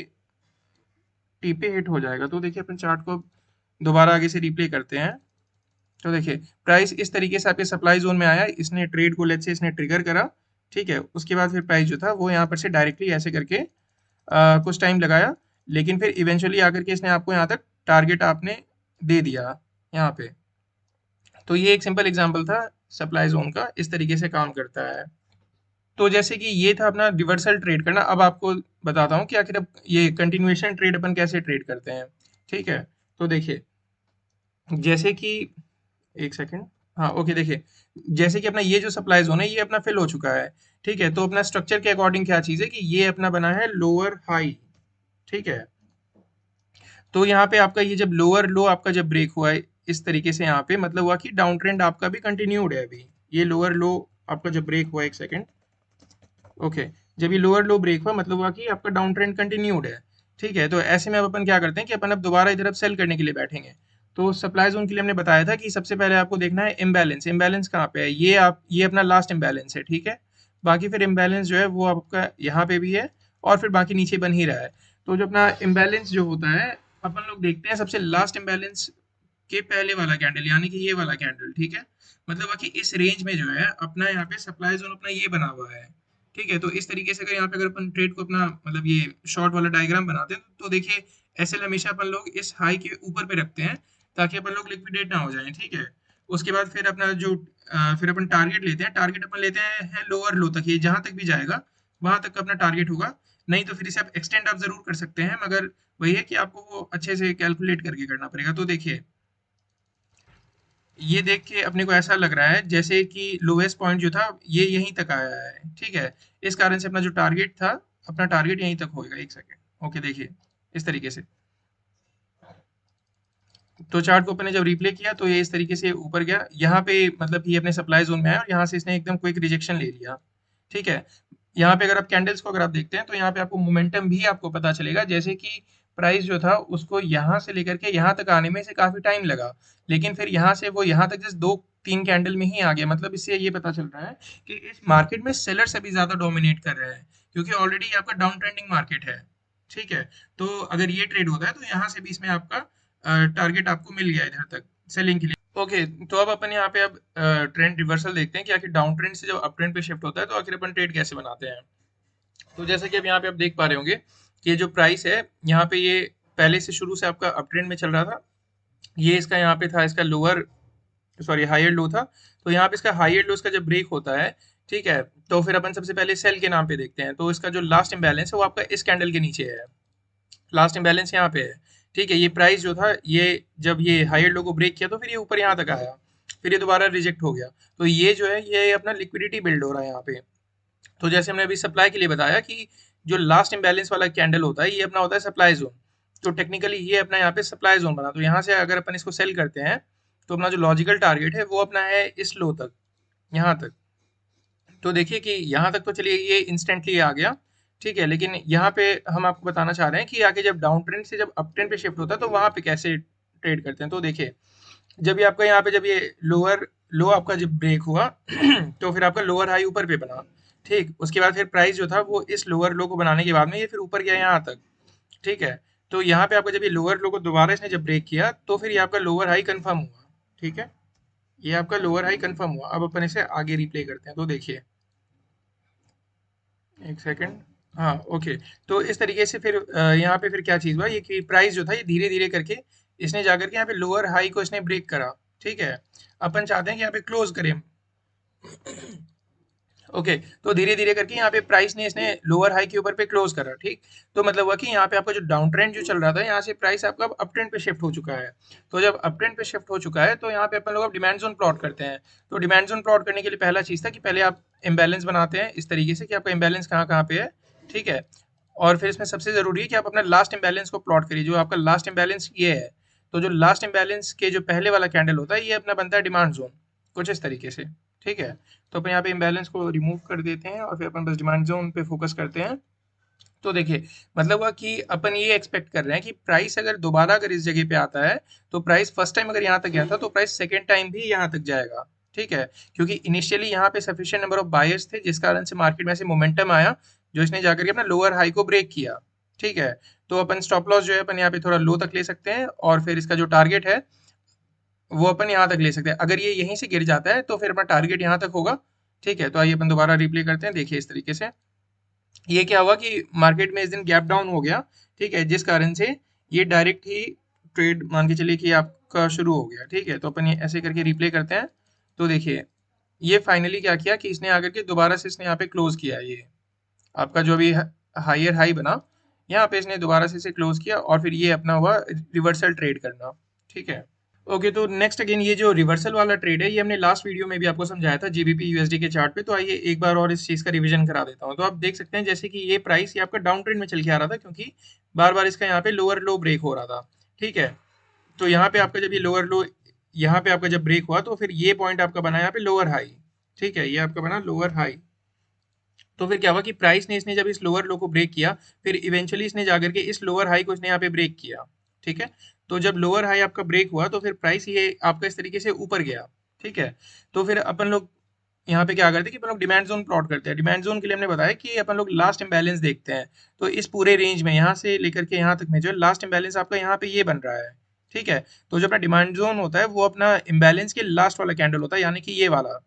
टीपे हिट हो जाएगा। तो देखिए अपन चार्ट को दोबारा आगे से रिप्ले करते हैं। तो देखिए प्राइस इस तरीके से आपके सप्लाई जोन में आया, इसने ट्रेड को लेट्स से इसने ट्रिगर करा। ठीक है, उसके बाद फिर प्राइस जो था वो यहाँ पर से डायरेक्टली ऐसे करके कुछ टाइम लगाया, लेकिन फिर इवेंचुअली आकर के इसने आपको यहाँ तक टारगेट आपने दे दिया यहाँ पे। तो ये एक सिंपल एग्जांपल था सप्लाई जोन का इस तरीके से काम करता है। तो जैसे कि ये था अपना रिवर्सल ट्रेड करना। अब आपको बताता हूँ कि आखिर अब ये कंटिन्यूएशन ट्रेड अपन कैसे ट्रेड करते हैं। ठीक है, तो देखिए जैसे कि एक सेकंड, हाँ ओके, देखिए जैसे कि अपना ये जो सप्लाई जोन है ये अपना फिल हो चुका है। ठीक है, तो अपना स्ट्रक्चर के अकॉर्डिंग क्या चीज़ है कि ये अपना बना है लोअर हाई। ठीक है, तो यहाँ पे आपका ये जब लोअर लो आपका जब ब्रेक हुआ है इस तरीके से, यहाँ पे मतलब हुआ कि डाउन ट्रेंड आपका भी कंटिन्यूड है अभी। ये लोअर लो आपका जब ब्रेक हुआ, एक सेकंड, ओके, जब ये लोअर लो ब्रेक हुआ मतलब हुआ कि आपका डाउन ट्रेंड कंटिन्यूड है। ठीक है, तो ऐसे में अब अपन क्या करते हैं कि अपन अब दोबारा इधर अब सेल करने के लिए बैठेंगे। तो सप्लाई जोन के लिए हमने बताया था कि सबसे पहले आपको देखना है इम्बैलेंस। इम्बैलेंस कहाँ पे है, ये अपना लास्ट इम्बैलेंस है। ठीक है, बाकी फिर इम्बैलेंस जो है वो आपका यहाँ पे भी है और फिर बाकी नीचे बन ही रहा है। तो जो अपना इम्बैलेंस जो होता है अपन लोग देखते हैं सबसे लास्ट इम्बैलेंस के पहले वाला कैंडल, यानी कि ये वाला कैंडल। ठीक है, मतलब कि इस रेंज में जो है अपना यहाँ पे सप्लाई जोन अपना ये बना हुआ है। ठीक है, तो इस तरीके से अगर यहाँ पे अगर अपन ट्रेड को अपना मतलब ये शॉर्ट वाला डायग्राम बनाते हैं तो देखिए एसएल हमेशा अपन लोग इस हाई के ऊपर पे रखते हैं ताकि अपन लोग लिक्विडेट ना हो जाए। ठीक है, उसके बाद फिर अपना जो फिर अपन टारगेट लेते हैं, टारगेट अपन लेते हैं है लोअर लो तक, ये जहां तक भी जाएगा वहां तक का अपना टारगेट होगा। नहीं तो फिर इसे आप एक्सटेंड आप जरूर कर सकते हैं, मगर वही है कि आपको वो अच्छे से कैलकुलेट करके करना पड़ेगा। तो देखिए ये देख के अपने को ऐसा लग रहा है जैसे कि लोएस्ट पॉइंट जो था ये यहीं तक आया है। ठीक है, इस कारण से अपना जो टारगेट था, अपना टारगेट यहीं तक होएगा। एक सेकेंड, ओके, देखिए इस तरीके से। तो चार्ट को अपने जब रिप्ले किया तो ये इस तरीके से ऊपर गया, यहाँ पे मतलब ये अपने सप्लाई जोन में है और यहाँ से इसने एकदम क्विक रिजेक्शन ले लिया। ठीक है, यहाँ पे अगर आप कैंडल्स को अगर आप देखते हैं तो यहाँ पे आपको मोमेंटम भी आपको पता चलेगा, जैसे कि प्राइस जो था उसको यहाँ से लेकर के यहाँ तक आने में से काफी टाइम लगा, लेकिन फिर यहाँ से वो यहाँ तक जस्ट दो तीन कैंडल में ही आ गया। मतलब इससे ये पता चल रहा है कि इस मार्केट में सेलर्स अभी ज्यादा डोमिनेट कर रहे हैं, क्योंकि ऑलरेडी आपका डाउन ट्रेंडिंग मार्केट है। ठीक है, तो अगर ये ट्रेड होता है तो यहाँ से भी इसमें आपका टारगेट आपको मिल गया इधर तक सेलिंग के लिए। ओके, तो अब अपन यहाँ पे अब ट्रेंड रिवर्सल देखते हैं कि आखिर डाउन ट्रेंड से जब अप ट्रेंड पे शिफ्ट होता है तो आखिर अपन ट्रेड कैसे बनाते हैं। तो जैसे कि अब यहाँ पे आप देख पा रहे होंगे कि ये जो प्राइस है यहाँ पे ये पहले से शुरू से आपका अप ट्रेंड में चल रहा था। ये इसका यहाँ पे था, इसका लोअर सॉरी हायर लो था। तो यहाँ पे इसका हायर लो इसका जब ब्रेक होता है, ठीक है, तो फिर अपन सबसे पहले सेल के नाम पे देखते हैं। तो इसका जो लास्ट इम्बैलेंस है वो आपका इस कैंडल के नीचे है, लास्ट इम्बैलेंस यहाँ पे है। ठीक है, ये प्राइस जो था ये जब ये हायर लो को ब्रेक किया तो फिर ये ऊपर यहाँ तक आया, फिर ये दोबारा रिजेक्ट हो गया। तो ये जो है ये अपना लिक्विडिटी बिल्ड हो रहा है यहाँ पे। तो जैसे हमने अभी सप्लाई के लिए बताया कि जो लास्ट इम्बैलेंस वाला कैंडल होता है ये अपना होता है सप्लाई जोन। तो टेक्निकली ये अपना यहाँ पे सप्लाई जोन बना, तो यहाँ से अगर अपन इसको सेल करते हैं तो अपना जो लॉजिकल टारगेट है वो अपना है इस लो तक, यहाँ तक। तो देखिए कि यहाँ तक तो चलिए ये इंस्टेंटली आ गया। ठीक है, लेकिन यहाँ पे हम आपको बताना चाह रहे हैं कि आगे जब डाउन ट्रेंड से जब अप ट्रेंड पे शिफ्ट होता है तो वहां पे कैसे ट्रेड करते हैं। तो देखिए जब ये आपका यहाँ पे जब ये लोअर लो आपका जब ब्रेक हुआ तो फिर आपका लोअर हाई ऊपर पे बना। ठीक, उसके बाद फिर प्राइस जो था वो इस लोअर लो को बनाने के बाद में ये फिर ऊपर गया यहाँ तक। ठीक है, तो यहाँ पे आपका जब ये लोअर लो को दोबारा इसने जब ब्रेक किया तो फिर ये आपका लोअर हाई कंफर्म हुआ। ठीक है, ये आपका लोअर हाई कंफर्म हुआ। अब अपन इसे आगे रिप्ले करते हैं। तो देखिए एक सेकंड, हाँ ओके, तो इस तरीके से फिर यहाँ पे फिर क्या चीज़ हुआ, ये कि प्राइस जो था ये धीरे धीरे करके इसने जाकर के यहाँ पे लोअर हाई को इसने ब्रेक करा। ठीक है, अपन चाहते हैं कि यहाँ पे क्लोज करें। ओके, तो धीरे धीरे करके यहाँ पे प्राइस ने इसने लोअर हाई के ऊपर पे क्लोज करा। ठीक, तो मतलब हुआ कि यहाँ पे आपका जो डाउन ट्रेंड जो चल रहा था यहाँ से प्राइस आपका अप ट्रेंड पे शिफ्ट हो चुका है। तो जब अप ट्रेंड पे शिफ्ट हो चुका है तो यहाँ पे अपन लोग अब डिमांड जोन प्लॉट करते हैं। तो डिमांड जोन प्लॉट करने के लिए पहला चीज था कि पहले आप इम्बैलेंस बनाते हैं इस तरीके से कि आपका इम्बैलेंस कहाँ कहाँ पे है। ठीक है, और फिर इसमें सबसे जरूरी है कि आप अपना लास्ट इम्बैलेंस को प्लॉट करिए। जो आपका लास्ट इम्बैलेंस ये है, तो जो लास्ट इम्बैलेंस के जो पहले वाला कैंडल होता है ये अपना बनता है डिमांड जोन, कुछ इस तरीके से। ठीक है, तो अपन यहाँ पे इम्बैलेंस को रिमूव कर देते हैं और फिर अपन बस डिमांड जोन पे फोकस करते हैं। तो देखिए मतलब हुआ कि अपन ये एक्सपेक्ट कर रहे हैं कि प्राइस अगर दोबारा अगर इस जगह पे आता है तो प्राइस फर्स्ट टाइम अगर यहाँ तक गया था तो प्राइस सेकेंड टाइम भी यहाँ तक जाएगा। ठीक है, क्योंकि इनिशियली यहाँ पे सफिशिएंट नंबर ऑफ बायर्स थे जिस कारण से मार्केट में से मोमेंटम आया जो इसने जाकर के अपना लोअर हाई को ब्रेक किया। ठीक है, तो अपन स्टॉप लॉस जो है अपन यहाँ पे थोड़ा लो तक ले सकते हैं और फिर इसका जो टारगेट है वो अपन यहाँ तक ले सकते हैं। अगर ये यहीं से गिर जाता है तो फिर अपना टारगेट यहाँ तक होगा। ठीक है, तो आइए अपन दोबारा रिप्ले करते हैं। देखिए इस तरीके से ये क्या हुआ कि मार्केट में इस दिन गैप डाउन हो गया। ठीक है, जिस कारण से ये डायरेक्ट ही ट्रेड मान के चलिए कि आपका शुरू हो गया। ठीक है, तो अपन ये ऐसे करके रिप्ले करते हैं। तो देखिए ये फाइनली क्या किया कि इसने आकर के दोबारा से इसने यहाँ पे क्लोज किया, ये आपका जो भी हायर हाई बना, यहाँ पे इसने दोबारा से इसे क्लोज किया और फिर ये अपना हुआ रिवर्सल ट्रेड करना। ठीक है। ओके, तो नेक्स्ट अगेन ये जो रिवर्सल वाला ट्रेड है, ये हमने लास्ट वीडियो में भी आपको समझाया था जीबीपी यूएसडी के चार्ट पे। तो आइए एक बार और इस चीज का रिवीजन करा देता हूँ। तो आप देख सकते हैं जैसे कि ये प्राइस ये आपका डाउन ट्रेंड में चल के आ रहा था, क्योंकि बार बार इसका यहाँ पे लोअर लो ब्रेक हो रहा था। ठीक है। तो यहाँ पे आपका जब ये लोअर लो, यहाँ पे आपका जब ब्रेक हुआ तो फिर ये पॉइंट आपका बना यहाँ पे लोअर हाई। ठीक है, ये आपका बना लोअर हाई। तो फिर क्या हुआ कि प्राइस ने इसने जब इस लोअर लो को ब्रेक किया, फिर इवेंचुअली इसने जाकर के इस लोअर हाई को इसने यहाँ पे ब्रेक किया। ठीक है। तो जब लोअर हाई आपका ब्रेक हुआ तो फिर प्राइस ये आपका इस तरीके से ऊपर गया। ठीक है। तो फिर अपन लोग यहाँ पे क्या करते हैं कि अपन लोग डिमांड जोन प्लॉट करते हैं। डिमांड जोन के लिए हमने बताया कि अपन लोग लास्ट इम्बैलेंस देखते हैं। तो इस पूरे रेंज में यहाँ से लेकर के यहाँ तक में जो है लास्ट इम्बैलेंस आपका यहाँ पे ये बन रहा है। ठीक है। तो जो अपना डिमांड जोन होता है वो अपना इम्बैलेंस के लास्ट वाला कैंडल होता है, यानी कि ये वाला।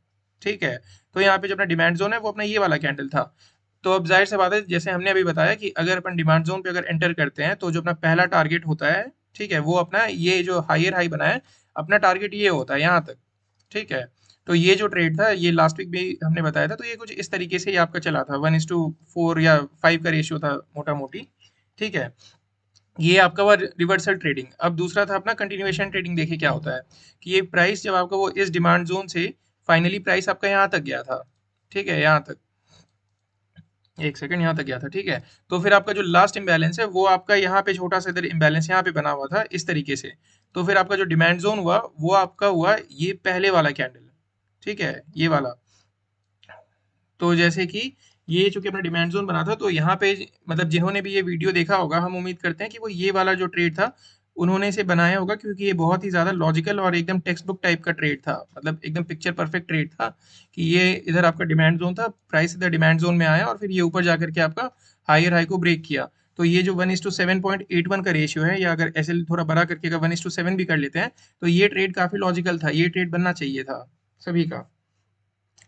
ठीक है। तो यहाँ पे जो अपना डिमांड जोन है वो अपना ये वाला कैंडल था। तो अब जाहिर सी बात है, जैसे हमने अभी बताया कि अगर अपन डिमांड जोन पे अगर एंटर करते हैं तो जो अपना पहला टारगेट होता है, ठीक है, वो अपना ये जो हायर हाई बना है, अपना टारगेट ये होता है यहाँ तक। ठीक है। तो ये जो ट्रेड था ये लास्ट वीक भी हमने बताया था। तो ये कुछ इस तरीके से ही आपका चला था, 1:4 या 5 का रेशियो था मोटा मोटी। ठीक है। ये आपका हुआ रिवर्सल ट्रेडिंग। अब दूसरा था अपना कंटिन्यूएशन ट्रेडिंग। देखिए क्या होता है कि ये प्राइस जब आपका वो इस डिमांड जोन से फाइनली प्राइस आपका यहाँ तक गया था। ठीक है, यहाँ तक, एक सेकंड, यहाँ तक गया था। ठीक है। तो फिर आपका जो लास्ट इम्बैलेंस है वो आपका यहाँ पे छोटा सा इधर इम्बैलेंस यहाँ पे बना हुआ था इस तरीके से। तो फिर आपका जो डिमांड जोन हुआ वो आपका हुआ ये पहले वाला कैंडल। ठीक है, ये वाला। तो जैसे कि ये चूंकि अपना डिमांड जोन बना था, तो यहाँ पे मतलब जिन्होंने भी ये वीडियो देखा होगा, हम उम्मीद करते हैं कि वो ये वाला जो ट्रेड था उन्होंने इसे बनाया होगा, क्योंकि ये बहुत ही ज्यादा लॉजिकल और एकदम टेक्स्ट बुक टाइप का ट्रेड था। मतलब एकदम पिक्चर परफेक्ट ट्रेड था कि ये इधर आपका डिमांड जोन था, प्राइस इधर डिमांड जोन में आया और फिर ये ऊपर जाकर के आपका हायर हाई को ब्रेक किया। तो ये जो 1:7.81 का रेशियो है, या अगर ऐसे थोड़ा बड़ा करके अगर 1:7 भी कर लेते हैं, तो ये ट्रेड काफी लॉजिकल था, ये ट्रेड बनना चाहिए था सभी का।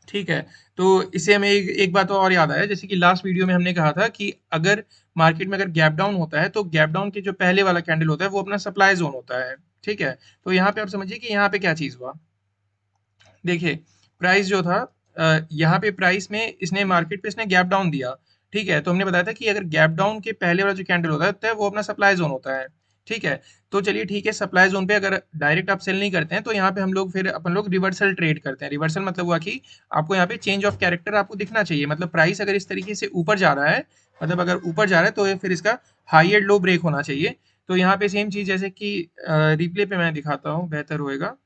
ठीक है। तो इससे हमें एक बात और याद आया, जैसे कि लास्ट वीडियो में हमने कहा था कि अगर मार्केट में अगर गैप डाउन होता है तो गैप डाउन के जो पहले वाला कैंडल होता है वो अपना सप्लाई जोन होता है। ठीक है। तो यहाँ पे आप समझिए कि यहाँ पे क्या चीज हुआ। देखिए, प्राइस जो था यहाँ पे प्राइस में इसने मार्केट पे इसने गैप डाउन दिया। ठीक है। तो हमने बताया था कि अगर गैप डाउन के पहले वाला जो कैंडल होता है वो अपना सप्लाई जोन होता है। ठीक है। तो चलिए ठीक है, सप्लाई जोन पे अगर डायरेक्ट आप सेल नहीं करते हैं तो यहाँ पे हम लोग फिर अपन लोग रिवर्सल ट्रेड करते हैं। रिवर्सल मतलब हुआ कि आपको यहाँ पे चेंज ऑफ कैरेक्टर आपको दिखना चाहिए। मतलब प्राइस अगर इस तरीके से ऊपर जा रहा है, मतलब अगर ऊपर जा रहा है तो ये फिर इसका हाई एंड लो ब्रेक होना चाहिए। तो यहाँ पे सेम चीज जैसे कि रिप्ले पे मैं दिखाता हूँ, बेहतर होएगा।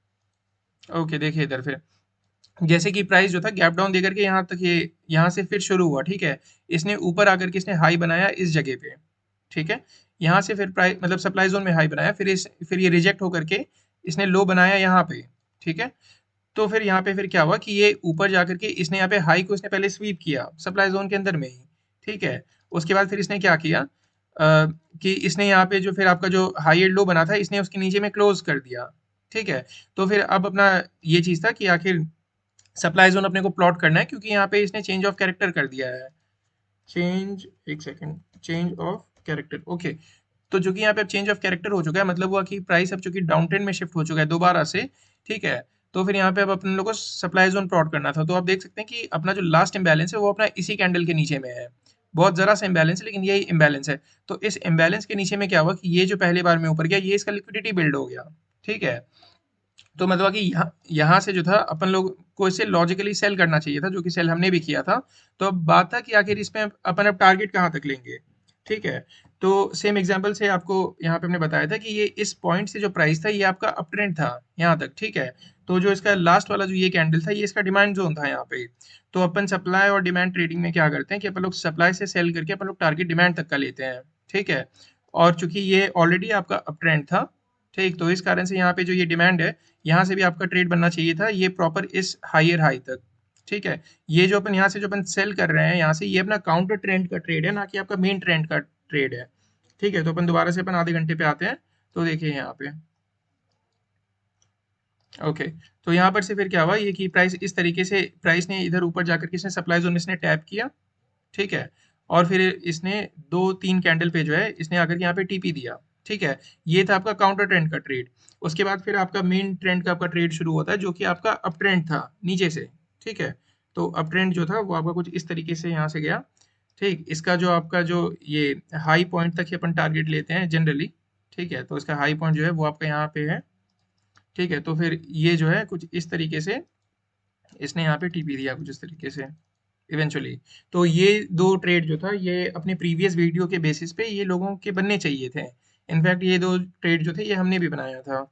ओके, देखिए इधर फिर जैसे कि प्राइस जो था गैप डाउन देकर के यहाँ तक, ये यहाँ से फिर शुरू हुआ। ठीक है। इसने ऊपर आकर के इसने हाई बनाया इस जगह पे। ठीक है। यहाँ से फिर प्राइस मतलब सप्लाई जोन में हाई बनाया, फिर ये रिजेक्ट होकर के इसने लो बनाया यहाँ पे। ठीक है। तो फिर यहाँ पे फिर क्या हुआ कि ये ऊपर जाकर के इसने यहाँ पे हाई को इसने पहले स्वीप किया सप्लाई जोन के अंदर में ही। ठीक है। उसके बाद फिर इसने क्या किया कि इसने यहाँ पे जो फिर आपका जो हाई एंड लो बना था इसने उसके नीचे में क्लोज कर दिया। ठीक है। तो फिर अब अपना ये चीज था कि आखिर सप्लाई जोन अपने को प्लॉट करना है, क्योंकि यहाँ पे इसने चेंज ऑफ कैरेक्टर कर दिया है। चेंज, एक second, change of character. Okay. तो जो कि यहाँ पे अब चेंज ऑफ कैरेक्टर हो चुका है, मतलब हुआ कि प्राइस अब चूंकि डाउन ट्रेंड में शिफ्ट हो चुका है दोबारा से। ठीक है। तो फिर यहाँ पे अब अपने लोग को सप्लाई जोन प्लॉट करना था। तो आप देख सकते हैं कि अपना जो लास्ट इम्बैलेंस है वो अपना इसी कैंडल के नीचे में है। बहुत जरा सा इम्बैलेंस है लेकिन यही इम्बैलेंस है। तो इस इम्बैलेंस के नीचे में क्या हुआ कि ये जो पहले बार में ऊपर गया ये इसका लिक्विडिटी बिल्ड हो गया। ठीक है। तो मतलब कि यहाँ यहाँ से जो था अपन लोग को इसे लॉजिकली सेल करना चाहिए था, जो कि सेल हमने भी किया था। तो अब बात था कि आखिर इसमें अपन अब टारगेट कहाँ तक लेंगे। ठीक है। तो सेम एग्जांपल से आपको यहाँ पे हमने बताया था कि ये इस पॉइंट से जो प्राइस था ये आपका अप ट्रेंड था यहाँ तक। ठीक है। तो जो इसका लास्ट वाला जो ये कैंडल था ये इसका डिमांड जोन था यहाँ पे। तो अपन सप्लाई और डिमांड ट्रेडिंग में क्या करते हैं कि अपन लोग सप्लाई से सेल करके अपन लोग टारगेट डिमांड तक का लेते हैं। ठीक है। और चूंकि ये ऑलरेडी आपका अप ट्रेंड था, ठीक, तो इस कारण से यहाँ पे जो ये डिमांड है यहाँ से भी आपका ट्रेड बनना चाहिए था ये प्रॉपर इस हायर हाई तक। ठीक है। ये जो अपन यहाँ से जो अपन सेल कर रहे हैं यहाँ से, ये अपना काउंटर ट्रेंड का ट्रेड है, ना कि आपका मेन ट्रेंड का ट्रेड है। ठीक है। तो अपन दोबारा से अपन आधे घंटे पे आते हैं। तो देखिए यहाँ पे, ओके, तो यहाँ पर से फिर क्या हुआ ये कि प्राइस इस तरीके से प्राइस ने इधर ऊपर जाकर के इसने सप्लाई जोन में इसने टैप किया। ठीक है। और फिर इसने 2-3 कैंडल पे जो है इसने आकर के यहाँ पे टीपी दिया। ठीक है। ये था आपका काउंटर ट्रेंड का ट्रेड। उसके बाद फिर आपका मेन ट्रेंड का आपका ट्रेड शुरू होता है, जो कि आपका अप ट्रेंड था नीचे से। ठीक है। तो अप ट्रेंड जो था वो आपका कुछ इस तरीके से यहाँ से गया, ठीक। इसका जो आपका जो ये हाई पॉइंट तक ही अपन टारगेट लेते हैं जनरली, ठीक है। तो इसका हाई पॉइंट जो है वो आपका यहाँ पे है, ठीक है। तो फिर ये जो है कुछ इस तरीके से इसने यहाँ पे टीपी दिया कुछ इस तरीके से इवेंचुअली। तो ये दो ट्रेड जो था ये अपने प्रीवियस वीडियो के बेसिस पे ये लोगों के बनने चाहिए थे। इनफैक्ट ये दो ट्रेड जो थे ये हमने भी बनाया था।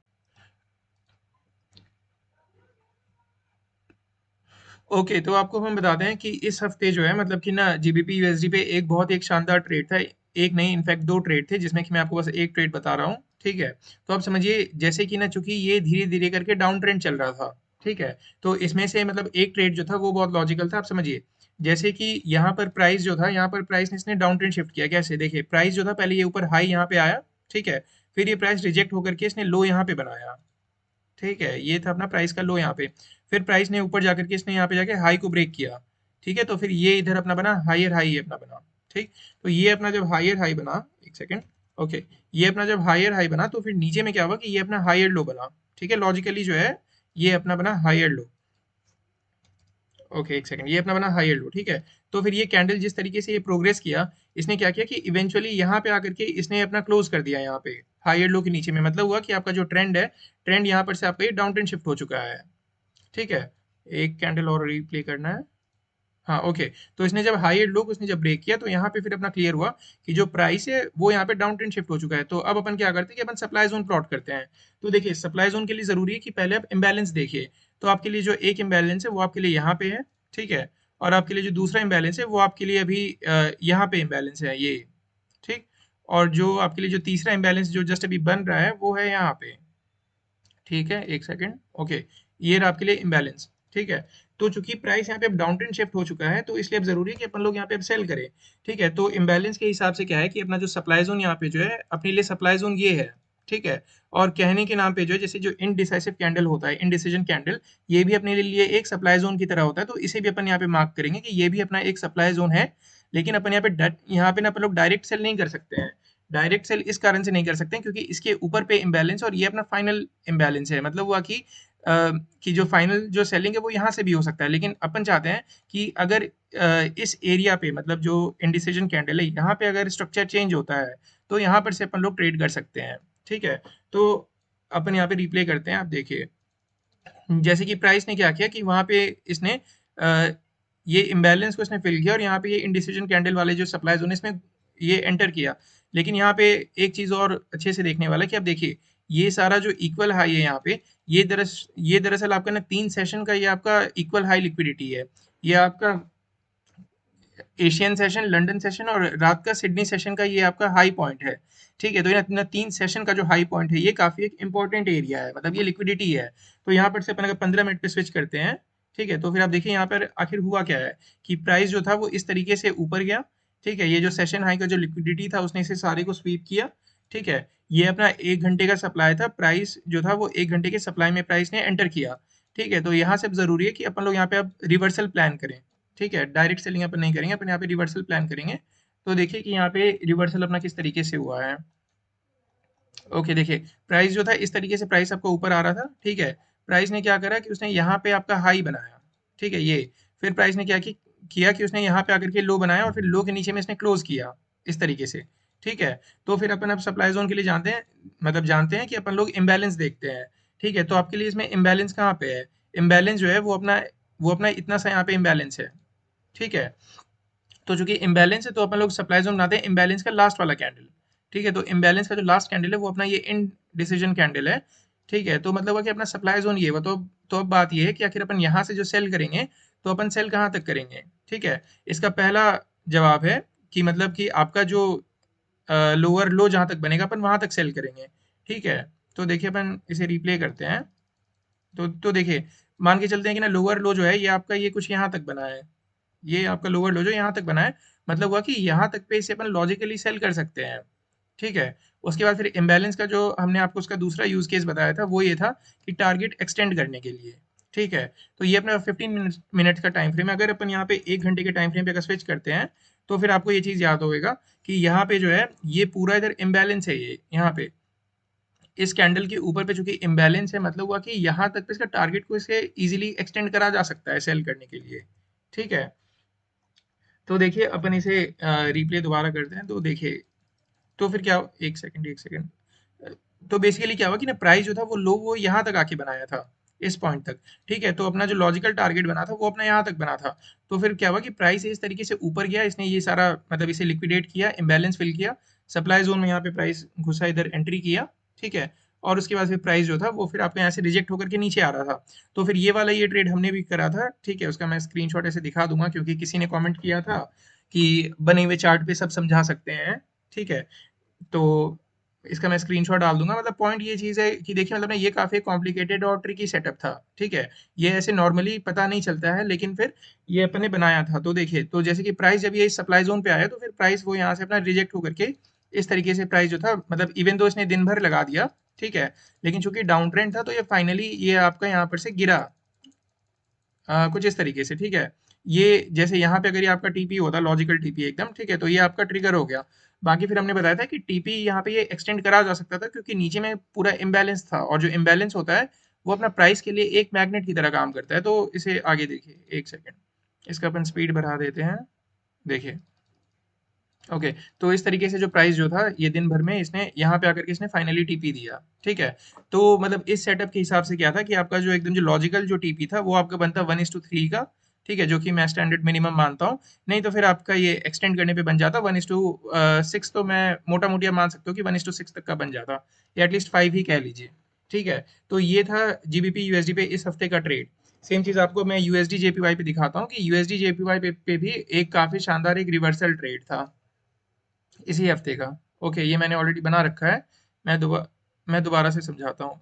ओके, तो आपको हम बताते हैं कि इस हफ्ते जो है मतलब कि ना जीबीपी यूएसडी पे एक शानदार ट्रेड था। एक नहीं, इनफैक्ट दो ट्रेड थे जिसमें कि मैं आपको बस एक ट्रेड बता रहा हूँ, ठीक है। तो आप समझिए जैसे कि ना चूंकि ये धीरे धीरे करके डाउन ट्रेंड चल रहा था, ठीक है। तो इसमें से मतलब एक ट्रेड जो था वो बहुत लॉजिकल था, आप समझिए। जैसे कि यहाँ पर प्राइस जो था, यहाँ पर प्राइस ने इसने डाउन ट्रेंड शिफ्ट किया। कैसे? देखिए, प्राइस जो था पहले ये ऊपर हाई यहाँ पे आया, ठीक है। फिर ये प्राइस रिजेक्ट होकर के इसने लो यहाँ पे बनाया, ठीक है। ये था अपना प्राइस का लो यहाँ पे। फिर प्राइस ने ऊपर जाकर के इसने यहाँ पे जाके हाई को ब्रेक किया, ठीक है। तो फिर ये इधर अपना बना हायर हाई अपना बना, ठीक। तो ये अपना जब हायर हाई बना, एक सेकेंड, ओके, ये अपना जब हायर हाई बना तो फिर नीचे में क्या हुआ कि ये अपना हायर लो बना, ठीक है। लॉजिकली जो है ये अपना बना हायर लो, ओके, एक सेकंड, ये अपना बना हायर लो, ठीक है। तो फिर ये कैंडल जिस तरीके से ये प्रोग्रेस किया, इसने क्या किया कि इवेंचुअली यहाँ पे आकर के इसने अपना क्लोज कर दिया यहाँ पे हायर लो के नीचे में। मतलब हुआ कि आपका जो ट्रेंड है, ट्रेंड यहाँ पर से आपका ये डाउन ट्रेंड शिफ्ट हो चुका है, ठीक है। एक कैंडल और रिप्ले करना है, हाँ, ओके। तो इसने जब हाई लो को इसने जब ब्रेक किया तो यहाँ पे फिर अपना क्लियर हुआ कि जो प्राइस है वो यहाँ पे डाउन ट्रेंड शिफ्ट हो चुका है। तो अब अपन क्या करते हैं कि अपन सप्लाई जोन प्लॉट करते हैं। तो देखिए, सप्लाई जोन के लिए जरूरी है कि पहले आप इम्बैलेंस देखिए। तो आपके लिए जो एक इम्बैलेंस है वो आपके लिए यहाँ पे है, ठीक है। और आपके लिए जो दूसरा इम्बैलेंस है वो आपके लिए अभी यहाँ पे इम्बैलेंस है ये, ठीक। और जो आपके लिए जो तीसरा इम्बैलेंस जो जस्ट अभी बन रहा है वो है यहाँ पे, ठीक है। एक सेकंड, ओके, ये रहा आपके लिए इम्बैलेंस, ठीक है। तो चूंकि प्राइस यहाँ पे अब डाउन ट्रेंड शिफ्ट हो चुका है तो इसलिए अब जरूरी है कि अपन लोग यहाँ पे अब सेल करें, ठीक है। तो इम्बैलेंस के हिसाब से क्या है कि अपना जो सप्लाई जोन यहाँ पे जो है अपने लिए सप्लाई जोन ये है, ठीक है। और कहने के नाम पे जो है जैसे जो इनडिसाइसिव कैंडल होता है, इनडिसीजन कैंडल, ये भी अपने लिए एक सप्लाई जोन की तरह होता है। तो इसे भी अपन यहाँ पे मार्क करेंगे कि ये भी अपना एक सप्लाई जोन है। लेकिन अपन यहाँ पे ना अपन लोग डायरेक्ट सेल नहीं कर सकते हैं। डायरेक्ट सेल इस कारण से नहीं कर सकते हैं क्योंकि इसके ऊपर पे इम्बैलेंस और ये अपना फाइनल इम्बैलेंस है। मतलब हुआ कि जो फाइनल जो सेलिंग है वो यहाँ से भी हो सकता है। लेकिन अपन चाहते हैं कि अगर इस एरिया पे मतलब जो इंडिसीजन कैंडल है यहाँ पे अगर स्ट्रक्चर चेंज होता है तो यहाँ पर से अपन लोग ट्रेड कर सकते हैं, ठीक है। तो अपन यहाँ पे रिप्ले करते हैं, आप देखिए जैसे कि प्राइस ने क्या किया कि वहाँ पे इसने ये इम्बैलेंस को इसने फिल किया और यहाँ पे ये इंडिसीजन कैंडल वाले जो सप्लाई जोन है इसमें ये एंटर किया। लेकिन यहाँ पे एक चीज़ और अच्छे से देखने वाला है कि अब देखिए ये सारा जो इक्वल हाई है यहाँ पे, ये दरअसल आपका ना 3 सेशन का ये आपका इक्वल हाई लिक्विडिटी है। ये आपका एशियन सेशन, लंदन सेशन और रात का सिडनी सेशन का ये आपका हाई पॉइंट है, ठीक है। तो ये अपना 3 सेशन का जो हाई पॉइंट है ये काफ़ी एक इंपॉर्टेंट एरिया है, मतलब ये लिक्विडिटी है। तो यहाँ पर से अपन अगर 15 मिनट पे स्विच करते हैं, ठीक है। तो फिर आप देखिए यहाँ पर आखिर हुआ क्या है कि प्राइस जो था वो इस तरीके से ऊपर गया, ठीक है। ये जो सेशन हाई का जो लिक्विडिटी था उसने इसे सारे को स्वीप किया, ठीक है। ये अपना 1 घंटे का सप्लाई था, प्राइस जो था वो 1 घंटे के सप्लाई में प्राइस ने एंटर किया, ठीक है। तो यहाँ से अब जरूरी है कि अपन लोग यहाँ पे अब रिवर्सल प्लान करें, ठीक है। डायरेक्ट सेलिंग अपन नहीं करेंगे, अपन यहाँ पे रिवर्सल प्लान करेंगे। तो देखिए कि यहाँ पे रिवर्सल अपना किस तरीके से हुआ है। ओके, देखिए प्राइस जो था इस तरीके से प्राइस आपका ऊपर आ रहा था, ठीक है। प्राइस ने क्या करा कि उसने यहाँ पे आपका हाई बनाया, ठीक है, ये। फिर प्राइस ने किया कि उसने यहाँ पे आकर के लो बनाया और फिर लो के नीचे में इसने क्लोज किया इस तरीके से, ठीक है। तो फिर अपन अब सप्लाई जोन के लिए जानते हैं, मतलब जानते हैं कि अपन लोग इम्बैलेंस देखते हैं, ठीक है। तो आपके लिए इसमें इम्बैलेंस कहाँ पे है? इम्बैलेंस जो है वो अपना इतना सा यहाँ पे इम्बैलेंस है, ठीक है। तो चूंकि इम्बैलेंस है तो अपन लोग सप्लाई जोन बनाते हैं इम्बैलेंस का लास्ट वाला कैंडल, ठीक है। तो इम्बैलेंस का जो लास्ट कैंडल है वो अपना ये इन डिसीजन कैंडल है, ठीक है। तो मतलब हुआ कि अपना सप्लाई जोन ये हुआ। तो अब बात ये है कि आखिर अपन यहाँ से जो सेल करेंगे तो अपन सेल कहाँ तक करेंगे, ठीक है। इसका पहला जवाब है कि मतलब कि आपका जो लोअर लो जहाँ तक बनेगा अपन वहां तक सेल करेंगे, ठीक है। तो देखिए अपन इसे रिप्ले करते हैं। तो देखिए, मान के चलते हैं कि ना लोअर लो जो है ये आपका ये कुछ यहाँ तक बना है, ये आपका लोअर लो जो यहाँ तक बना है। मतलब हुआ कि यहाँ तक पे इसे अपन लॉजिकली सेल कर सकते हैं, ठीक है। उसके बाद फिर इम्बैलेंस का जो हमने आपको उसका दूसरा यूज केस बताया था वो ये था कि टारगेट एक्सटेंड करने के लिए, ठीक है। तो ये अपना 15 मिनट का टाइम फ्रेम है। अगर अपन यहाँ पे 1 घंटे के टाइम फ्रेम पे अगर स्विच करते हैं तो फिर आपको ये चीज याद होगा कि यहाँ पे जो है ये पूरा इधर इम्बैलेंस है, ये यहाँ पे इस कैंडल के ऊपर पे चूंकि इम्बैलेंस है, मतलब हुआ कि यहाँ तक पे इसका टारगेट को इसे इजीली एक्सटेंड करा जा सकता है सेल करने के लिए। ठीक है, तो देखिए अपन इसे रिप्ले दोबारा करते हैं, तो देखिए तो फिर क्या, एक सेकंड, तो बेसिकली क्या हुआ कि ना प्राइस जो था वो लो वो यहाँ तक आके बनाया था, इस पॉइंट तक। ठीक है, तो अपना जो लॉजिकल टारगेट बना था वो अपना यहाँ तक बना था। तो फिर क्या हुआ कि प्राइस इस तरीके से ऊपर गया, इसने ये सारा मतलब इसे लिक्विडेट किया, इम्बैलेंस फिल किया, सप्लाई जोन में यहाँ पे प्राइस घुसा, इधर एंट्री किया। ठीक है, और उसके बाद फिर प्राइस जो था वो फिर आपका यहाँ से रिजेक्ट होकर के नीचे आ रहा था। तो फिर ये वाला ये ट्रेड हमने भी करा था। ठीक है, उसका मैं स्क्रीनशॉट ऐसे दिखा दूंगा क्योंकि किसी ने कमेंट किया था कि बने हुए चार्ट पे सब समझा सकते हैं। ठीक है, तो इसका मैं स्क्रीनशॉट डाल दूंगा। मतलब पॉइंट ये चीज़ है कि देखिए मतलब ना ये काफ़ी कॉम्प्लिकेटेड और ट्रिकी सेटअप था। ठीक है, ये ऐसे नॉर्मली पता नहीं चलता है, लेकिन फिर ये अपन ने बनाया था। तो देखिए, तो जैसे कि प्राइस जब ये सप्लाई जोन पे आया तो फिर प्राइस वो यहाँ से अपना रिजेक्ट होकर के इस तरीके से प्राइस जो था, मतलब इवन तो इसने दिन भर लगा दिया। ठीक है, लेकिन चूंकि डाउन ट्रेंड था तो ये फाइनली ये आपका यहाँ पर से गिरा, कुछ इस तरीके से। ठीक है, ये जैसे यहाँ पे अगर ये आपका टीपी होता, लॉजिकल टीपी एकदम, ठीक है, तो ये आपका ट्रिगर हो गया। बाकी फिर हमने बताया था कि टीपी यहाँ पे ये एक्सटेंड करा जा सकता था क्योंकि नीचे में पूरा इम्बैलेंस था, और जो इम्बैलेंस होता है वो अपना प्राइस के लिए एक मैग्नेट की तरह काम करता है। तो इसे आगे देखिए, एक सेकेंड, इसका अपन स्पीड बढ़ा देते हैं। देखिए, ओके, तो इस तरीके से जो प्राइस जो था ये दिन भर में इसने यहाँ पे आकर के इसने फाइनली टीपी दिया। ठीक है, तो मतलब इस सेटअप के हिसाब से क्या था कि आपका जो एकदम जो लॉजिकल जो टीपी था वो आपका बनता 1:3 का। ठीक है, जो कि मैं स्टैंडर्ड मिनिमम मानता हूँ। नहीं तो फिर आपका ये एक्सटेंड करने पे बन जाता 1:6, तो मैं मोटा मोटी मान सकता हूँ कि 1:6 तक का बन जाता, या एटलीस्ट 5 ही कह लीजिए। ठीक है, तो ये था जीबीपी यूएसडी पे इस हफ्ते का ट्रेड। सेम चीज आपको मैं यूएसडी जेपीवाई पे दिखाता हूँ कि यूएसडी जेपीवाई पे भी एक काफी शानदार एक रिवर्सल ट्रेड था इसी हफ्ते का। ओके, ये मैंने ऑलरेडी बना रखा है। मैं दोबारा से समझाता हूँ।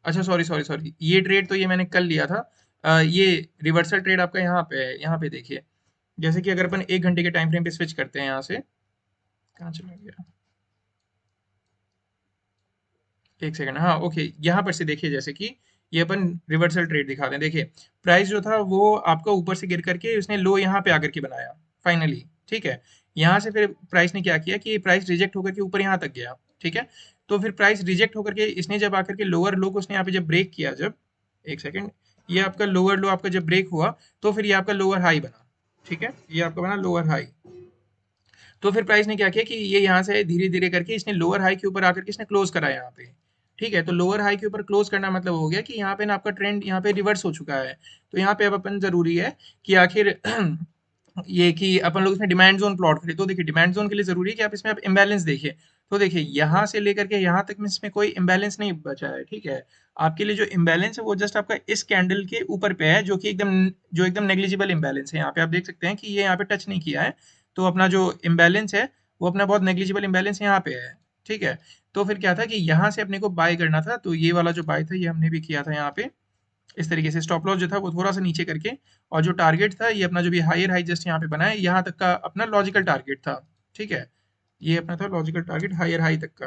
अच्छा, सॉरी सॉरी सॉरी, ये ट्रेड तो ये मैंने कल लिया था। ये रिवर्सल ट्रेड आपका यहाँ पे है, यहाँ पे देखिए। जैसे कि अगर अपन 1 घंटे के टाइम फ्रेम पे स्विच करते हैं यहाँ से, कहाँ चला गया, एक सेकंड, हाँ ओके, यहाँ पर से देखिए जैसे कि ये अपन रिवर्सल ट्रेड दिखाते हैं। देखिए, प्राइस जो था वो आपका ऊपर से गिर करके उसने लो यहाँ पे आकर के बनाया फाइनली। ठीक है, यहाँ से फिर प्राइस ने क्या किया कि प्राइस रिजेक्ट होकर के ऊपर यहाँ तक गया। ठीक है, तो फिर प्राइस रिजेक्ट होकर के इसने जब आकर के लोअर लो को उसने यहाँ पे जब ब्रेक किया, जब एक सेकंड, ये आपका लोअर लो आपका जब ब्रेक हुआ तो फिर ये आपका लोअर हाई बना। ठीक है, ये आपका बना लोअर हाई। तो फिर प्राइस ने क्या किया कि ये यहाँ से धीरे धीरे करके इसने लोअर हाई के ऊपर आकर के इसने क्लोज करा यहाँ पे। ठीक है, तो लोअर हाई के ऊपर क्लोज करना मतलब हो गया कि यहाँ पे ना आपका ट्रेंड यहाँ पे रिवर्स हो चुका है। तो यहाँ पे अब अपन जरूरी है कि आखिर ये कि अपन लोग इसमें डिमांड जोन प्लॉट करें। तो देखिए, डिमांड जोन के लिए जरूरी है कि आप इसमें आप इम्बैलेंस देखिए। तो देखिए, यहाँ से लेकर के यहाँ तक में इसमें कोई इम्बैलेंस नहीं बचा है। ठीक है, आपके लिए जो इम्बैलेंस है वो जस्ट आपका इस कैंडल के ऊपर पे है, जो एकदम नेग्लिजिबल इम्बैलेंस है। यहाँ पे आप देख सकते हैं कि ये यहाँ पे टच नहीं किया है। तो अपना जो इम्बैलेंस है वो अपना बहुत नेग्लिजिबल इम्बैलेंस यहाँ पे है। ठीक है, तो फिर क्या था कि यहाँ से अपने को बाय करना था, तो ये वाला जो बाय था ये हमने भी किया था यहाँ पे इस तरीके से। स्टॉप लॉस जो था वो थोड़ा सा नीचे करके, और जो टारगेट था ये अपना जो भी हायर हाई जस्ट यहाँ पे बना है, यहाँ तक का अपना लॉजिकल टारगेट था। ठीक है, ये अपना था लॉजिकल टारगेट हायर हाई तक का।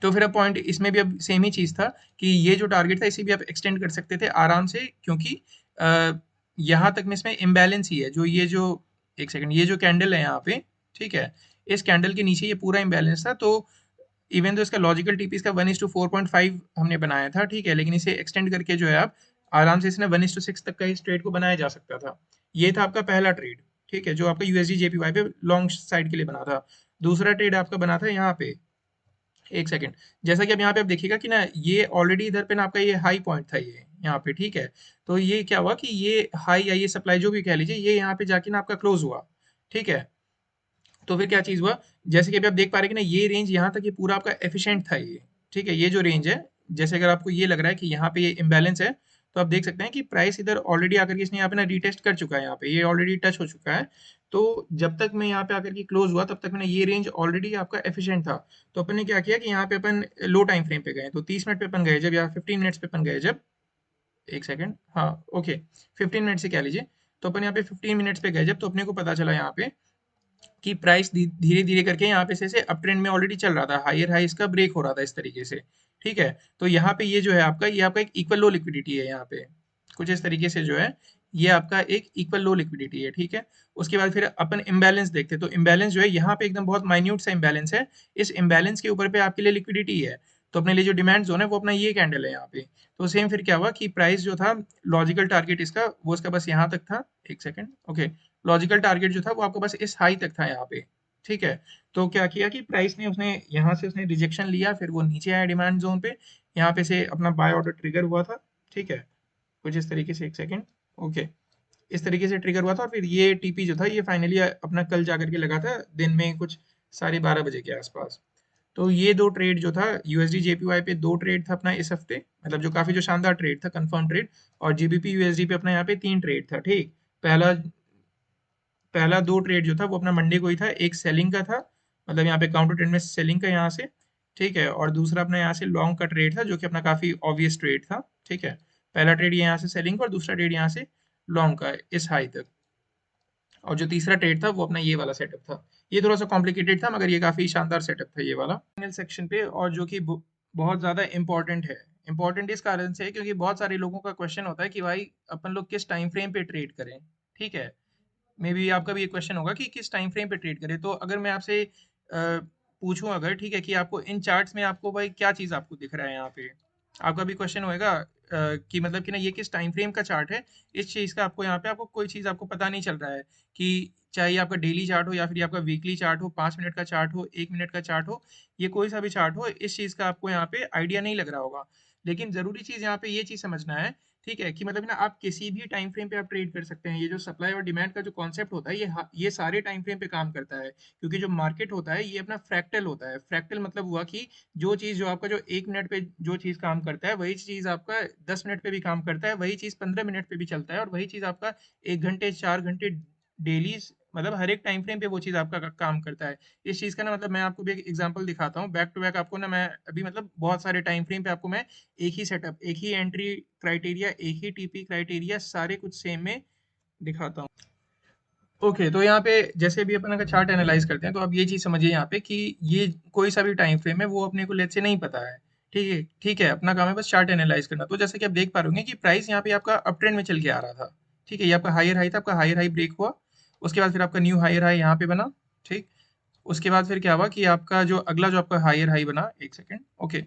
तो फिर अब पॉइंट इसमें भी अब सेम ही चीज था कि ये जो टारगेट था इसे भी आप एक्सटेंड कर सकते थे आराम से, क्योंकि यहाँ तक में इसमें इम्बैलेंस ही है। जो ये जो एक सेकंड, ये जो कैंडल है यहाँ पे, ठीक है, इस कैंडल के नीचे ये पूरा इम्बैलेंस था। तो इवन तो इसका लॉजिकल टीपी इसका 1:4.5 हमने बनाया था। ठीक है, लेकिन इसे एक्सटेंड करके जो है आप आराम से इसने 1:6 तक का इस ट्रेड को बनाया जा सकता था। ये था आपका पहला ट्रेड। ठीक है, जो आपका यूएसडी जेपीवाई पे लॉन्ग साइड के लिए बना था। दूसरा ट्रेड आपका बना था यहाँ पे, एक सेकंड, जैसा कि अब यहाँ पे आप देखिएगा कि ना ये ऑलरेडी इधर पे ना आपका ये हाई पॉइंट था ये यहाँ पे। ठीक है, तो ये क्या हुआ कि ये हाई या ये सप्लाई जो भी कह लीजिए, ये यहाँ पे जाके ना आपका क्लोज हुआ। ठीक है, तो फिर क्या चीज हुआ, जैसे कि अभी आप देख पा रहे हैं कि ना ये रेंज यहाँ तक ये पूरा आपका एफिशिएंट था ये। ठीक है, ये जो रेंज है, जैसे अगर आपको ये लग रहा है कि यहाँ पे ये इम्बैलेंस है, तो आप देख सकते हैं कि प्राइस इधर ऑलरेडी आकर के इसने यहाँ पे ना रीटेस्ट कर चुका है, यहाँ पे ये ऑलरेडी टच हो चुका है। तो जब तक मैं यहाँ पे आकर के क्लोज हुआ तब तक मैंने ये रेंज ऑलरेडी आपका एफिशिएंट था। तो अपन ने क्या किया कि यहाँ पे अपन लो टाइम फ्रेम पे गए, तो 30 मिनट पे अपन गए जब, या 15 मिनट्स पे अपन गए जब, एक सेकंड, हाँ ओके, 15 मिनट से क्या लीजिए, तो अपन यहाँ पे 15 मिनट्स पे गए जब, तो अपने को पता चला यहाँ पे कि प्राइस धीरे धीरे करके यहाँ पे से अप ट्रेंड में ऑलरेडी चल रहा था, हायर हाई इसका ब्रेक हो रहा था इस तरीके से। ठीक है, तो यहाँ पे ये जो है आपका, ये आपका एक इक्वल लो लिक्विडिटी है यहाँ पे, कुछ इस तरीके से जो है ये आपका एक इक्वल लो लिक्विडिटी है, ठीक है। उसके बाद फिर अपन इम्बैलेंस देखते हैं, तो इम्बैलेंस जो है यहाँ पे एकदम बहुत माइन्यूट सा इम्बैलेंस है। इस इम्बैलेंस के ऊपर पे आपके लिए लिक्विडिटी है, तो अपने लिए जो डिमांड जोन है वो अपना ये कैंडल है यहाँ पे। तो सेम फिर क्या हुआ कि प्राइस जो था, लॉजिकल टारगेट इसका वो इसका बस यहाँ तक था। एक सेकेंड, ओके। लॉजिकल टारगेट जो था वो आपका बस इस हाई तक था यहाँ पे, ठीक है। तो क्या किया कि प्राइस ने उसने यहाँ से उसने रिजेक्शन लिया, फिर वो नीचे आया डिमांड जोन पे, यहाँ पे से अपना बाय ऑर्डर ट्रिगर हुआ था, ठीक है। कुछ इस तरीके से, एक सेकेंड, ओके। इस तरीके से ट्रिगर हुआ था और फिर ये टीपी जो था ये फाइनली अपना कल जाकर के लगा था दिन में कुछ 12:30 बजे के आसपास। तो ये दो ट्रेड जो था यूएसडी जेपीवाई पे, दो ट्रेड था अपना इस हफ्ते, मतलब जो काफी जो शानदार ट्रेड था, कंफर्म ट्रेड। और जीबीपी यूएसडी पे अपना यहाँ पे 3 ट्रेड था, ठीक। पहला पहला दो ट्रेड जो था वो अपना मंडे को ही था, एक सेलिंग का था, मतलब यहाँ पे काउंटर ट्रेड में सेलिंग का यहाँ से, ठीक है। और दूसरा अपना यहाँ से लॉन्ग का ट्रेड था, जो कि अपना काफी ऑब्वियस ट्रेड था, ठीक है। पहला ट्रेड यहाँ से सेलिंग का और दूसरा ट्रेड यहाँ से लॉन्ग का इस हाई तक। और जो तीसरा ट्रेड था वो अपना ये वाला सेटअप था। ये थोड़ा सा कॉम्प्लिकेटेड था मगर ये काफी शानदार सेटअप था ये वाला फाइनल सेक्शन पे, और जो कि बहुत ज्यादा इंपॉर्टेंट है। इंपॉर्टेंट इस कारण से है क्योंकि बहुत सारे लोगों का क्वेश्चन होता है कि भाई अपन लोग किस टाइम फ्रेम पे ट्रेड करें, ठीक है। मे बी आपका भी ये क्वेश्चन होगा कि किस टाइम फ्रेम पे ट्रेड करें। तो अगर मैं आपसे पूछूं अगर, ठीक है, कि आपको इन चार्ट्स में आपको भाई क्या चीज़ आपको दिख रहा है यहाँ पे, आपका भी क्वेश्चन होएगा कि मतलब कि ना ये किस टाइम फ्रेम का चार्ट है। इस चीज़ का आपको यहाँ पे आपको कोई चीज़ आपको पता नहीं चल रहा है कि चाहे ये आपका डेली चार्ट हो या फिर ये आपका वीकली चार्ट हो, 5 मिनट का चार्ट हो, 1 मिनट का चार्ट हो, ये कोई सा भी चार्ट हो, इस चीज़ का आपको यहाँ पे आइडिया नहीं लग रहा होगा। लेकिन ज़रूरी चीज़ यहाँ पे ये चीज़ समझना है, ठीक है, कि मतलब ना आप किसी भी टाइम फ्रेम पे आप ट्रेड कर सकते हैं। ये जो सप्लाई और डिमांड का जो कॉन्सेप्ट होता है ये सारे टाइम फ्रेम पे काम करता है, क्योंकि जो मार्केट होता है ये अपना फ्रैक्टल होता है। फ्रैक्टल मतलब हुआ कि जो चीज़ जो आपका जो 1 मिनट पे जो चीज़ काम करता है वही चीज़ आपका 10 मिनट पे भी काम करता है, वही चीज़ 15 मिनट पे भी चलता है, और वही चीज़ आपका 1 घंटे 4 घंटे डेली, मतलब हर एक टाइम फ्रेम पे वो चीज़ आपका काम करता है। इस चीज़ का ना मतलब मैं आपको भी एक एग्जांपल दिखाता हूँ बैक टू बैक आपको ना। मैं अभी मतलब बहुत सारे टाइम फ्रेम पे आपको मैं एक ही सेटअप, एक ही एंट्री क्राइटेरिया, एक ही टीपी क्राइटेरिया, सारे कुछ सेम में दिखाता हूँ। ओके, तो यहाँ पे जैसे भी अपन अगर चार्ट एनालाइज करते हैं तो आप ये चीज़ समझिए यहाँ पे कि ये कोई सा भी टाइम फ्रेम है वो अपने को लेट से नहीं पता है, ठीक है। ठीक है, अपना काम है बस चार्ट एनालाइज करना। तो जैसे कि आप देख पा रहे होंगे कि प्राइस यहाँ पे आपका अप ट्रेंड में चल के आ रहा था, ठीक है। ये आपका हायर हाई था, आपका हायर हाई ब्रेक हुआ, उसके बाद फिर आपका न्यू हायर हाई यहाँ पे बना, ठीक। उसके बाद फिर क्या हुआ कि आपका जो अगला जो आपका हायर हाई बना, एक सेकेंड, ओके।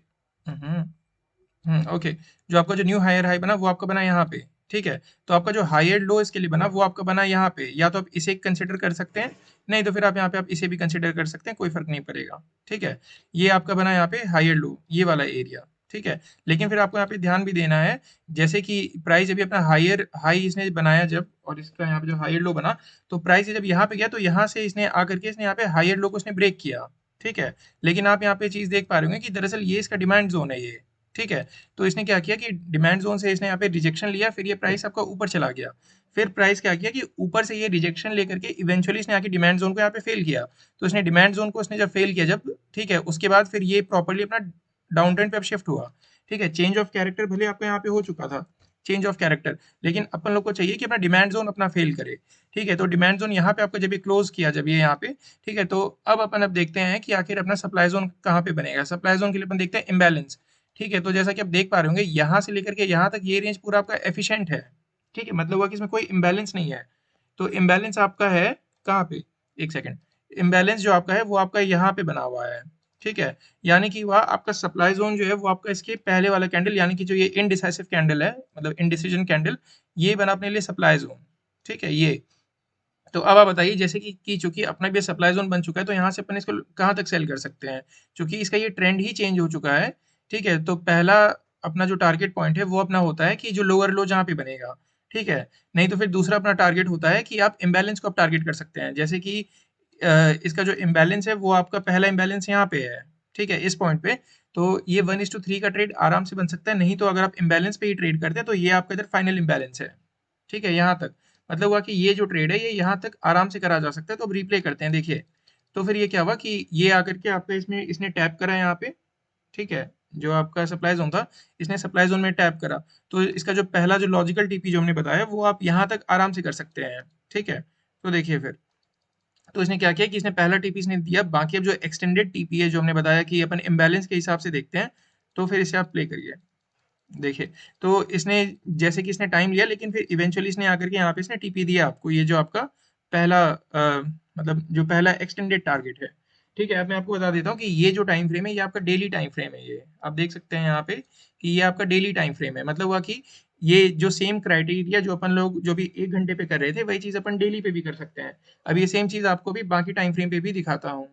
हम्म ओके। जो आपका जो न्यू हायर हाई बना वो आपका बना यहाँ पे, ठीक है। तो आपका जो हायर लो इसके लिए बना वो आपका बना यहाँ पे, या तो आप इसे कंसिडर कर सकते हैं, नहीं तो फिर आप यहाँ पे आप इसे भी कंसिडर कर सकते हैं, कोई फर्क नहीं पड़ेगा, ठीक है। ये आपका बना यहाँ पे हायर लो, ये वाला एरिया, ठीक है। लेकिन फिर आपको यहाँ पे ध्यान भी देना है, जैसे कि प्राइस अभी अपना हायर हाई इसने बनाया जब, और इसका यहाँ पे जो हायर लो बना, तो प्राइस जब यहाँ पे गया तो यहाँ से इसने आकर के इसने यहाँ पे हायर लो को इसने ब्रेक किया, ठीक है। लेकिन आप यहाँ पे चीज देख पा रहे होंगे कि दरअसल ये इसका डिमांड जोन है ये, ठीक है। तो इसने क्या किया कि डिमांड जोन से इसने यहाँ पे रिजेक्शन लिया, फिर ये प्राइस आपका ऊपर चला गया। फिर प्राइस क्या किया कि ऊपर से ये रिजेक्शन लेकर के इवेंचुअली इसने आके डिमांड जोन को यहाँ पे फेल किया। तो इसने डिमांड जोन को इसने जब फेल किया जब, ठीक है, उसके बाद फिर ये प्रॉपर्ली अपना डाउन ट्रेंड पे अब शिफ्ट हुआ, ठीक है। चेंज ऑफ कैरेक्टर भले आपका यहाँ पे हो चुका था, चेंज ऑफ कैरेक्टर, लेकिन अपन लोग को चाहिए कि अपना डिमांड जोन अपना फेल करे, ठीक है। तो डिमांड जोन यहाँ पे आपका जब ये क्लोज किया जब ये यहाँ पे, ठीक है, तो अब अपन अब देखते हैं कि आखिर अपना सप्लाई जोन कहाँ पे बनेगा। सप्लाई जोन के लिए अपन देखते हैं इम्बैलेंस, ठीक है। तो जैसा कि आप देख पा रहे होंगे यहाँ से लेकर के यहाँ तक ये रेंज पूरा आपका एफिशिएंट है, ठीक है। मतलब हुआ कि इसमें कोई इम्बैलेंस नहीं है। तो इम्बैलेंस आपका है कहाँ पे, एक सेकंड। इम्बैलेंस जो आपका है वो आपका यहाँ पे बना हुआ है, ठीक है। यानी कि वह आपका सप्लाई जोन जो है वो आपका इसके पहले वाला कैंडल, यानी कि जो ये इनडिसाइसिव कैंडल है, मतलब इनडिसीजन कैंडल, ये बना अपने लिए सप्लाई जोन, ठीक है ये। तो अब आप बताइए, जैसे कि चूंकि अपना भी सप्लाई जोन बन चुका है तो यहाँ से अपन इसको कहाँ तक सेल कर सकते हैं, क्योंकि इसका ये ट्रेंड ही चेंज हो चुका है, ठीक है। तो पहला अपना जो टारगेट पॉइंट है वो अपना होता है कि जो लोअर लो जहाँ पे बनेगा, ठीक है। नहीं तो फिर दूसरा अपना टारगेट होता है कि आप इम्बैलेंस को आप टारगेट कर सकते हैं, जैसे कि इसका जो इम्बैलेंस है वो आपका पहला इम्बैलेंस यहाँ पे है, ठीक है, इस पॉइंट पे। तो ये 1:3 का ट्रेड आराम से बन सकता है। नहीं तो अगर आप इम्बैलेंस पे ही ट्रेड करते हैं तो ये आपका इधर फाइनल इम्बैलेंस है, ठीक है, यहाँ तक। मतलब हुआ कि ये जो ट्रेड है ये यहाँ तक आराम से करा जा सकता है। तो अब रिप्ले करते हैं, देखिए। तो फिर ये क्या हुआ कि ये आकर के आपका इसमें इसने टैप करा यहाँ पे, ठीक है। जो आपका सप्लाई जोन था, इसने सप्लाई जोन में टैप करा। तो इसका जो पहला जो लॉजिकल टीपी जो हमने बताया वो आप यहाँ तक आराम से कर सकते हैं, ठीक है। तो देखिए फिर, तो इसने क्या किया कि इसने पहला टीपी इसने दिया, बाकी अब जो एक्सटेंडेड टीपी है जो हमने बताया कि अपन इम्बैलेंस के हिसाब से देखते हैं, तो फिर इसे आप प्ले करिए। देखिए, तो इसने जैसे कि इसने टाइम लिया, लेकिन फिर इवेंचुअली इसने आकर के यहाँ पे इसने टीपी दिया आपको, ये जो आपका पहला मतलब जो पहला एक्सटेंडेड टारगेट है। ठीक है, अब मैं आपको बता देता हूँ कि ये जो टाइम फ्रेम है ये आपका डेली टाइम फ्रेम है। ये आप देख सकते हैं यहाँ पे कि ये आपका डेली टाइम फ्रेम है, मतलब हुआ कि ये जो सेम क्राइटेरिया जो अपन लोग जो भी 1 घंटे पे कर रहे थे वही चीज अपन डेली पे भी कर सकते हैं। अब ये सेम चीज आपको भी बाकी टाइम फ्रेम पे भी दिखाता हूँ।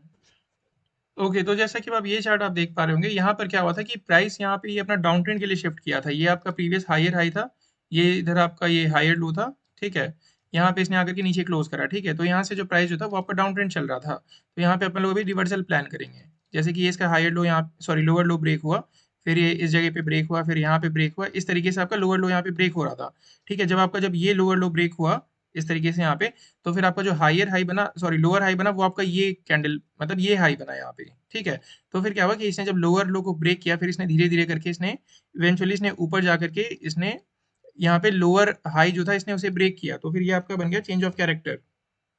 ओके, तो जैसा कि अब ये चार्ट आप देख पा रहे होंगे, यहाँ पर क्या हुआ था कि प्राइस यहाँ पे ये अपना डाउन ट्रेंड के लिए शिफ्ट किया था। ये आपका प्रीवियस हायर हाई था, ये इधर आपका ये हायर लो था। ठीक है, यहाँ पे इसने आकर के नीचे क्लोज करा। ठीक है, तो यहाँ से जो प्राइस जो था वो आपका डाउन ट्रेंड चल रहा था, तो यहाँ पे अपन लोग अभी रिवर्सल प्लान करेंगे। जैसे कि ये इसका हायर लो यहाँ, सॉरी लोअर लो ब्रेक हुआ, फिर ये इस जगह पे ब्रेक हुआ, फिर यहाँ पे ब्रेक हुआ, इस तरीके से आपका लोअर लो यहाँ पे ब्रेक हो रहा था। ठीक है, जब ये लोअर लो ब्रेक हुआ इस तरीके से यहाँ पे, तो फिर आपका जो हायर हाई बना, सॉरी लोअर हाई बना, वो आपका ये कैंडल मतलब ये हाई बना यहाँ पे। ठीक है, तो फिर क्या हुआ कि इसने जब लोअर लो को ब्रेक किया, फिर इसने धीरे धीरे करके इसने इवेंचुअली इसने ऊपर जा करके इसने यहाँ पे लोअर हाई जो था इसने उसे ब्रेक किया, तो फिर ये आपका बन गया चेंज ऑफ कैरेक्टर।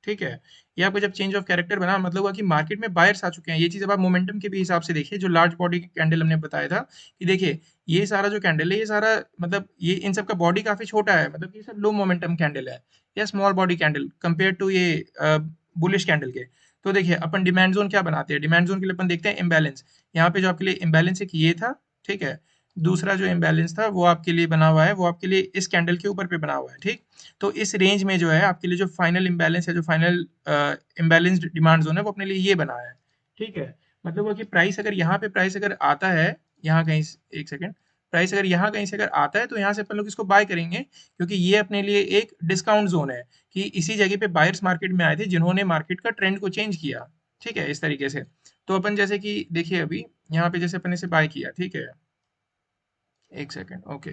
ठीक है, ये आपको जब चेंज ऑफ कैरेक्टर बना, मतलब हुआ कि मार्केट में बायर्स आ चुके हैं। ये चीज अब आप मोमेंटम के भी हिसाब से देखिए, जो लार्ज बॉडी कैंडल हमने बताया था कि देखिए ये सारा जो कैंडल है ये सारा मतलब ये इन सब का बॉडी काफी छोटा है, मतलब ये सब लो मोमेंटम कैंडल है या small body candle compare to ये बुलिश कैंडल के। तो देखिए अपन डिमांड जोन क्या बनाते हैं, डिमांड जोन के लिए अपन देखते हैं इम्बैलेंस। यहाँ पे जो आपके लिए इम्बैलेंस एक ये था। ठीक है, दूसरा जो इम्बैलेंस था वो आपके लिए बना हुआ है, वो आपके लिए इस कैंडल के ऊपर पे बना हुआ है। ठीक, तो इस रेंज में जो है आपके लिए जो फाइनल इम्बैलेंस है, जो फाइनल इम्बैलेंस्ड डिमांड जोन है, वो अपने लिए ये बना है। ठीक है, मतलब वो कि प्राइस अगर यहाँ पे प्राइस अगर आता है, यहाँ कहीं एक सेकेंड, प्राइस अगर यहाँ कहीं से अगर आता है तो यहाँ से अपन लोग इसको बाय करेंगे, क्योंकि ये अपने लिए एक डिस्काउंट जोन है कि इसी जगह पे बायर्स मार्केट में आए थे जिन्होंने मार्केट का ट्रेंड को चेंज किया। ठीक है, इस तरीके से। तो अपन जैसे कि देखिए अभी यहाँ पे जैसे अपन इसे बाय किया। ठीक है, एक सेकेंड, ओके,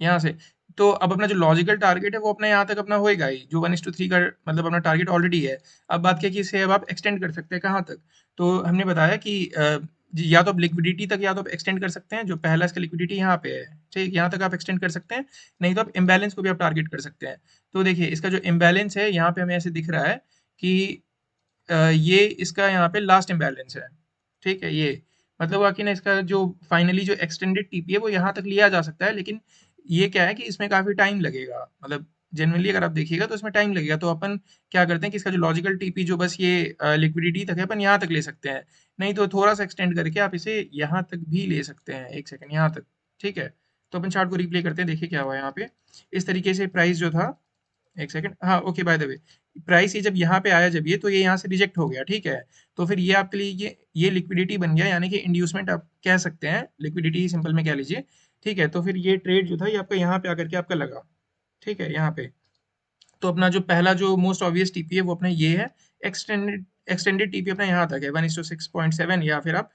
यहाँ से। तो अब अपना जो लॉजिकल टारगेट है वो अपना यहाँ तक अपना होएगा ही, जो 1:3 का मतलब अपना टारगेट ऑलरेडी है। अब बात क्या कि इसे अब आप एक्सटेंड कर सकते हैं कहाँ तक। तो हमने बताया कि या तो आप लिक्विडिटी तक या तो आप एक्सटेंड कर सकते हैं, जो पहला इसका लिक्विडिटी यहाँ पे है। ठीक, यहाँ तक आप एक्सटेंड कर सकते हैं, नहीं तो आप इम्बैलेंस को भी आप टारगेट कर सकते हैं। तो देखिए इसका जो इम्बैलेंस है यहाँ पे हमें ऐसे दिख रहा है कि ये इसका यहाँ पे लास्ट इम्बैलेंस है। ठीक है, ये मतलब वाकई ना इसका जो फाइनली जो एक्सटेंडेड टीपी है वो यहाँ तक लिया जा सकता है, लेकिन ये क्या है कि इसमें काफी टाइम लगेगा, मतलब जनरली अगर आप देखिएगा तो इसमें टाइम लगेगा। तो अपन क्या करते हैं कि इसका जो लॉजिकल टीपी जो बस ये लिक्विडिटी तक है, अपन यहाँ तक ले सकते हैं, नहीं तो थोड़ा सा एक्सटेंड करके आप इसे यहाँ तक भी ले सकते हैं। एक सेकंड, यहाँ तक। ठीक है, तो अपन चार्ट को रिप्ले करते हैं, देखिए क्या हुआ यहाँ पे। इस तरीके से प्राइस जो था, एक सेकंड, हाँ okay, by the way, price ये जब यहाँ पे आया, जब ये तो ये यहाँ से रिजेक्ट हो गया। ठीक है, तो फिर ये आपके लिए ये लिक्विडिटी बन गया, यानी कि इंड्यूसमेंट आप कह सकते हैं, लिक्विडिटी सिंपल में कह लीजिए। ठीक है, तो फिर ये ट्रेड जो था ये आपका यहाँ पे आकर के आपका लगा। ठीक है, यहाँ पे तो अपना जो पहला जो मोस्ट ऑब्वियस टीपी है वो अपना ये है। एक्सटेंडेड टीपी अपना यहाँ तक है 1:6.7, या फिर आप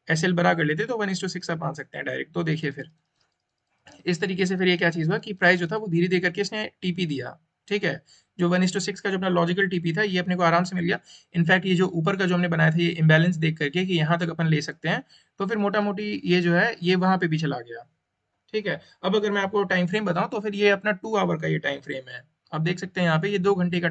एस एल बरा कर लेते तो 1:6 आप मान सकते हैं डायरेक्ट। तो देखिए फिर इस तरीके से फिर ये क्या चीज़ हुआ कि प्राइस जो था वो धीरे धीरे करके इसने टीपी दिया। ठीक है, जो 1:6 का जो अपना लॉजिकल टीपी था ये अपने को आराम से मिल गया। इनफैक्ट ये जो ऊपर का जो हमने बनाया था ये इम्बैलेंस देख करके कि यहाँ तक अपन ले सकते हैं, तो फिर मोटा मोटी ये जो है ये वहां पे भी चला गया। ठीक है, अब अगर मैं आपको टाइम फ्रेम बताऊं तो फिर ये अपना 2 आवर का ये टाइम फ्रेम है। आप देख सकते हैं यहाँ पे ये 2 घंटे का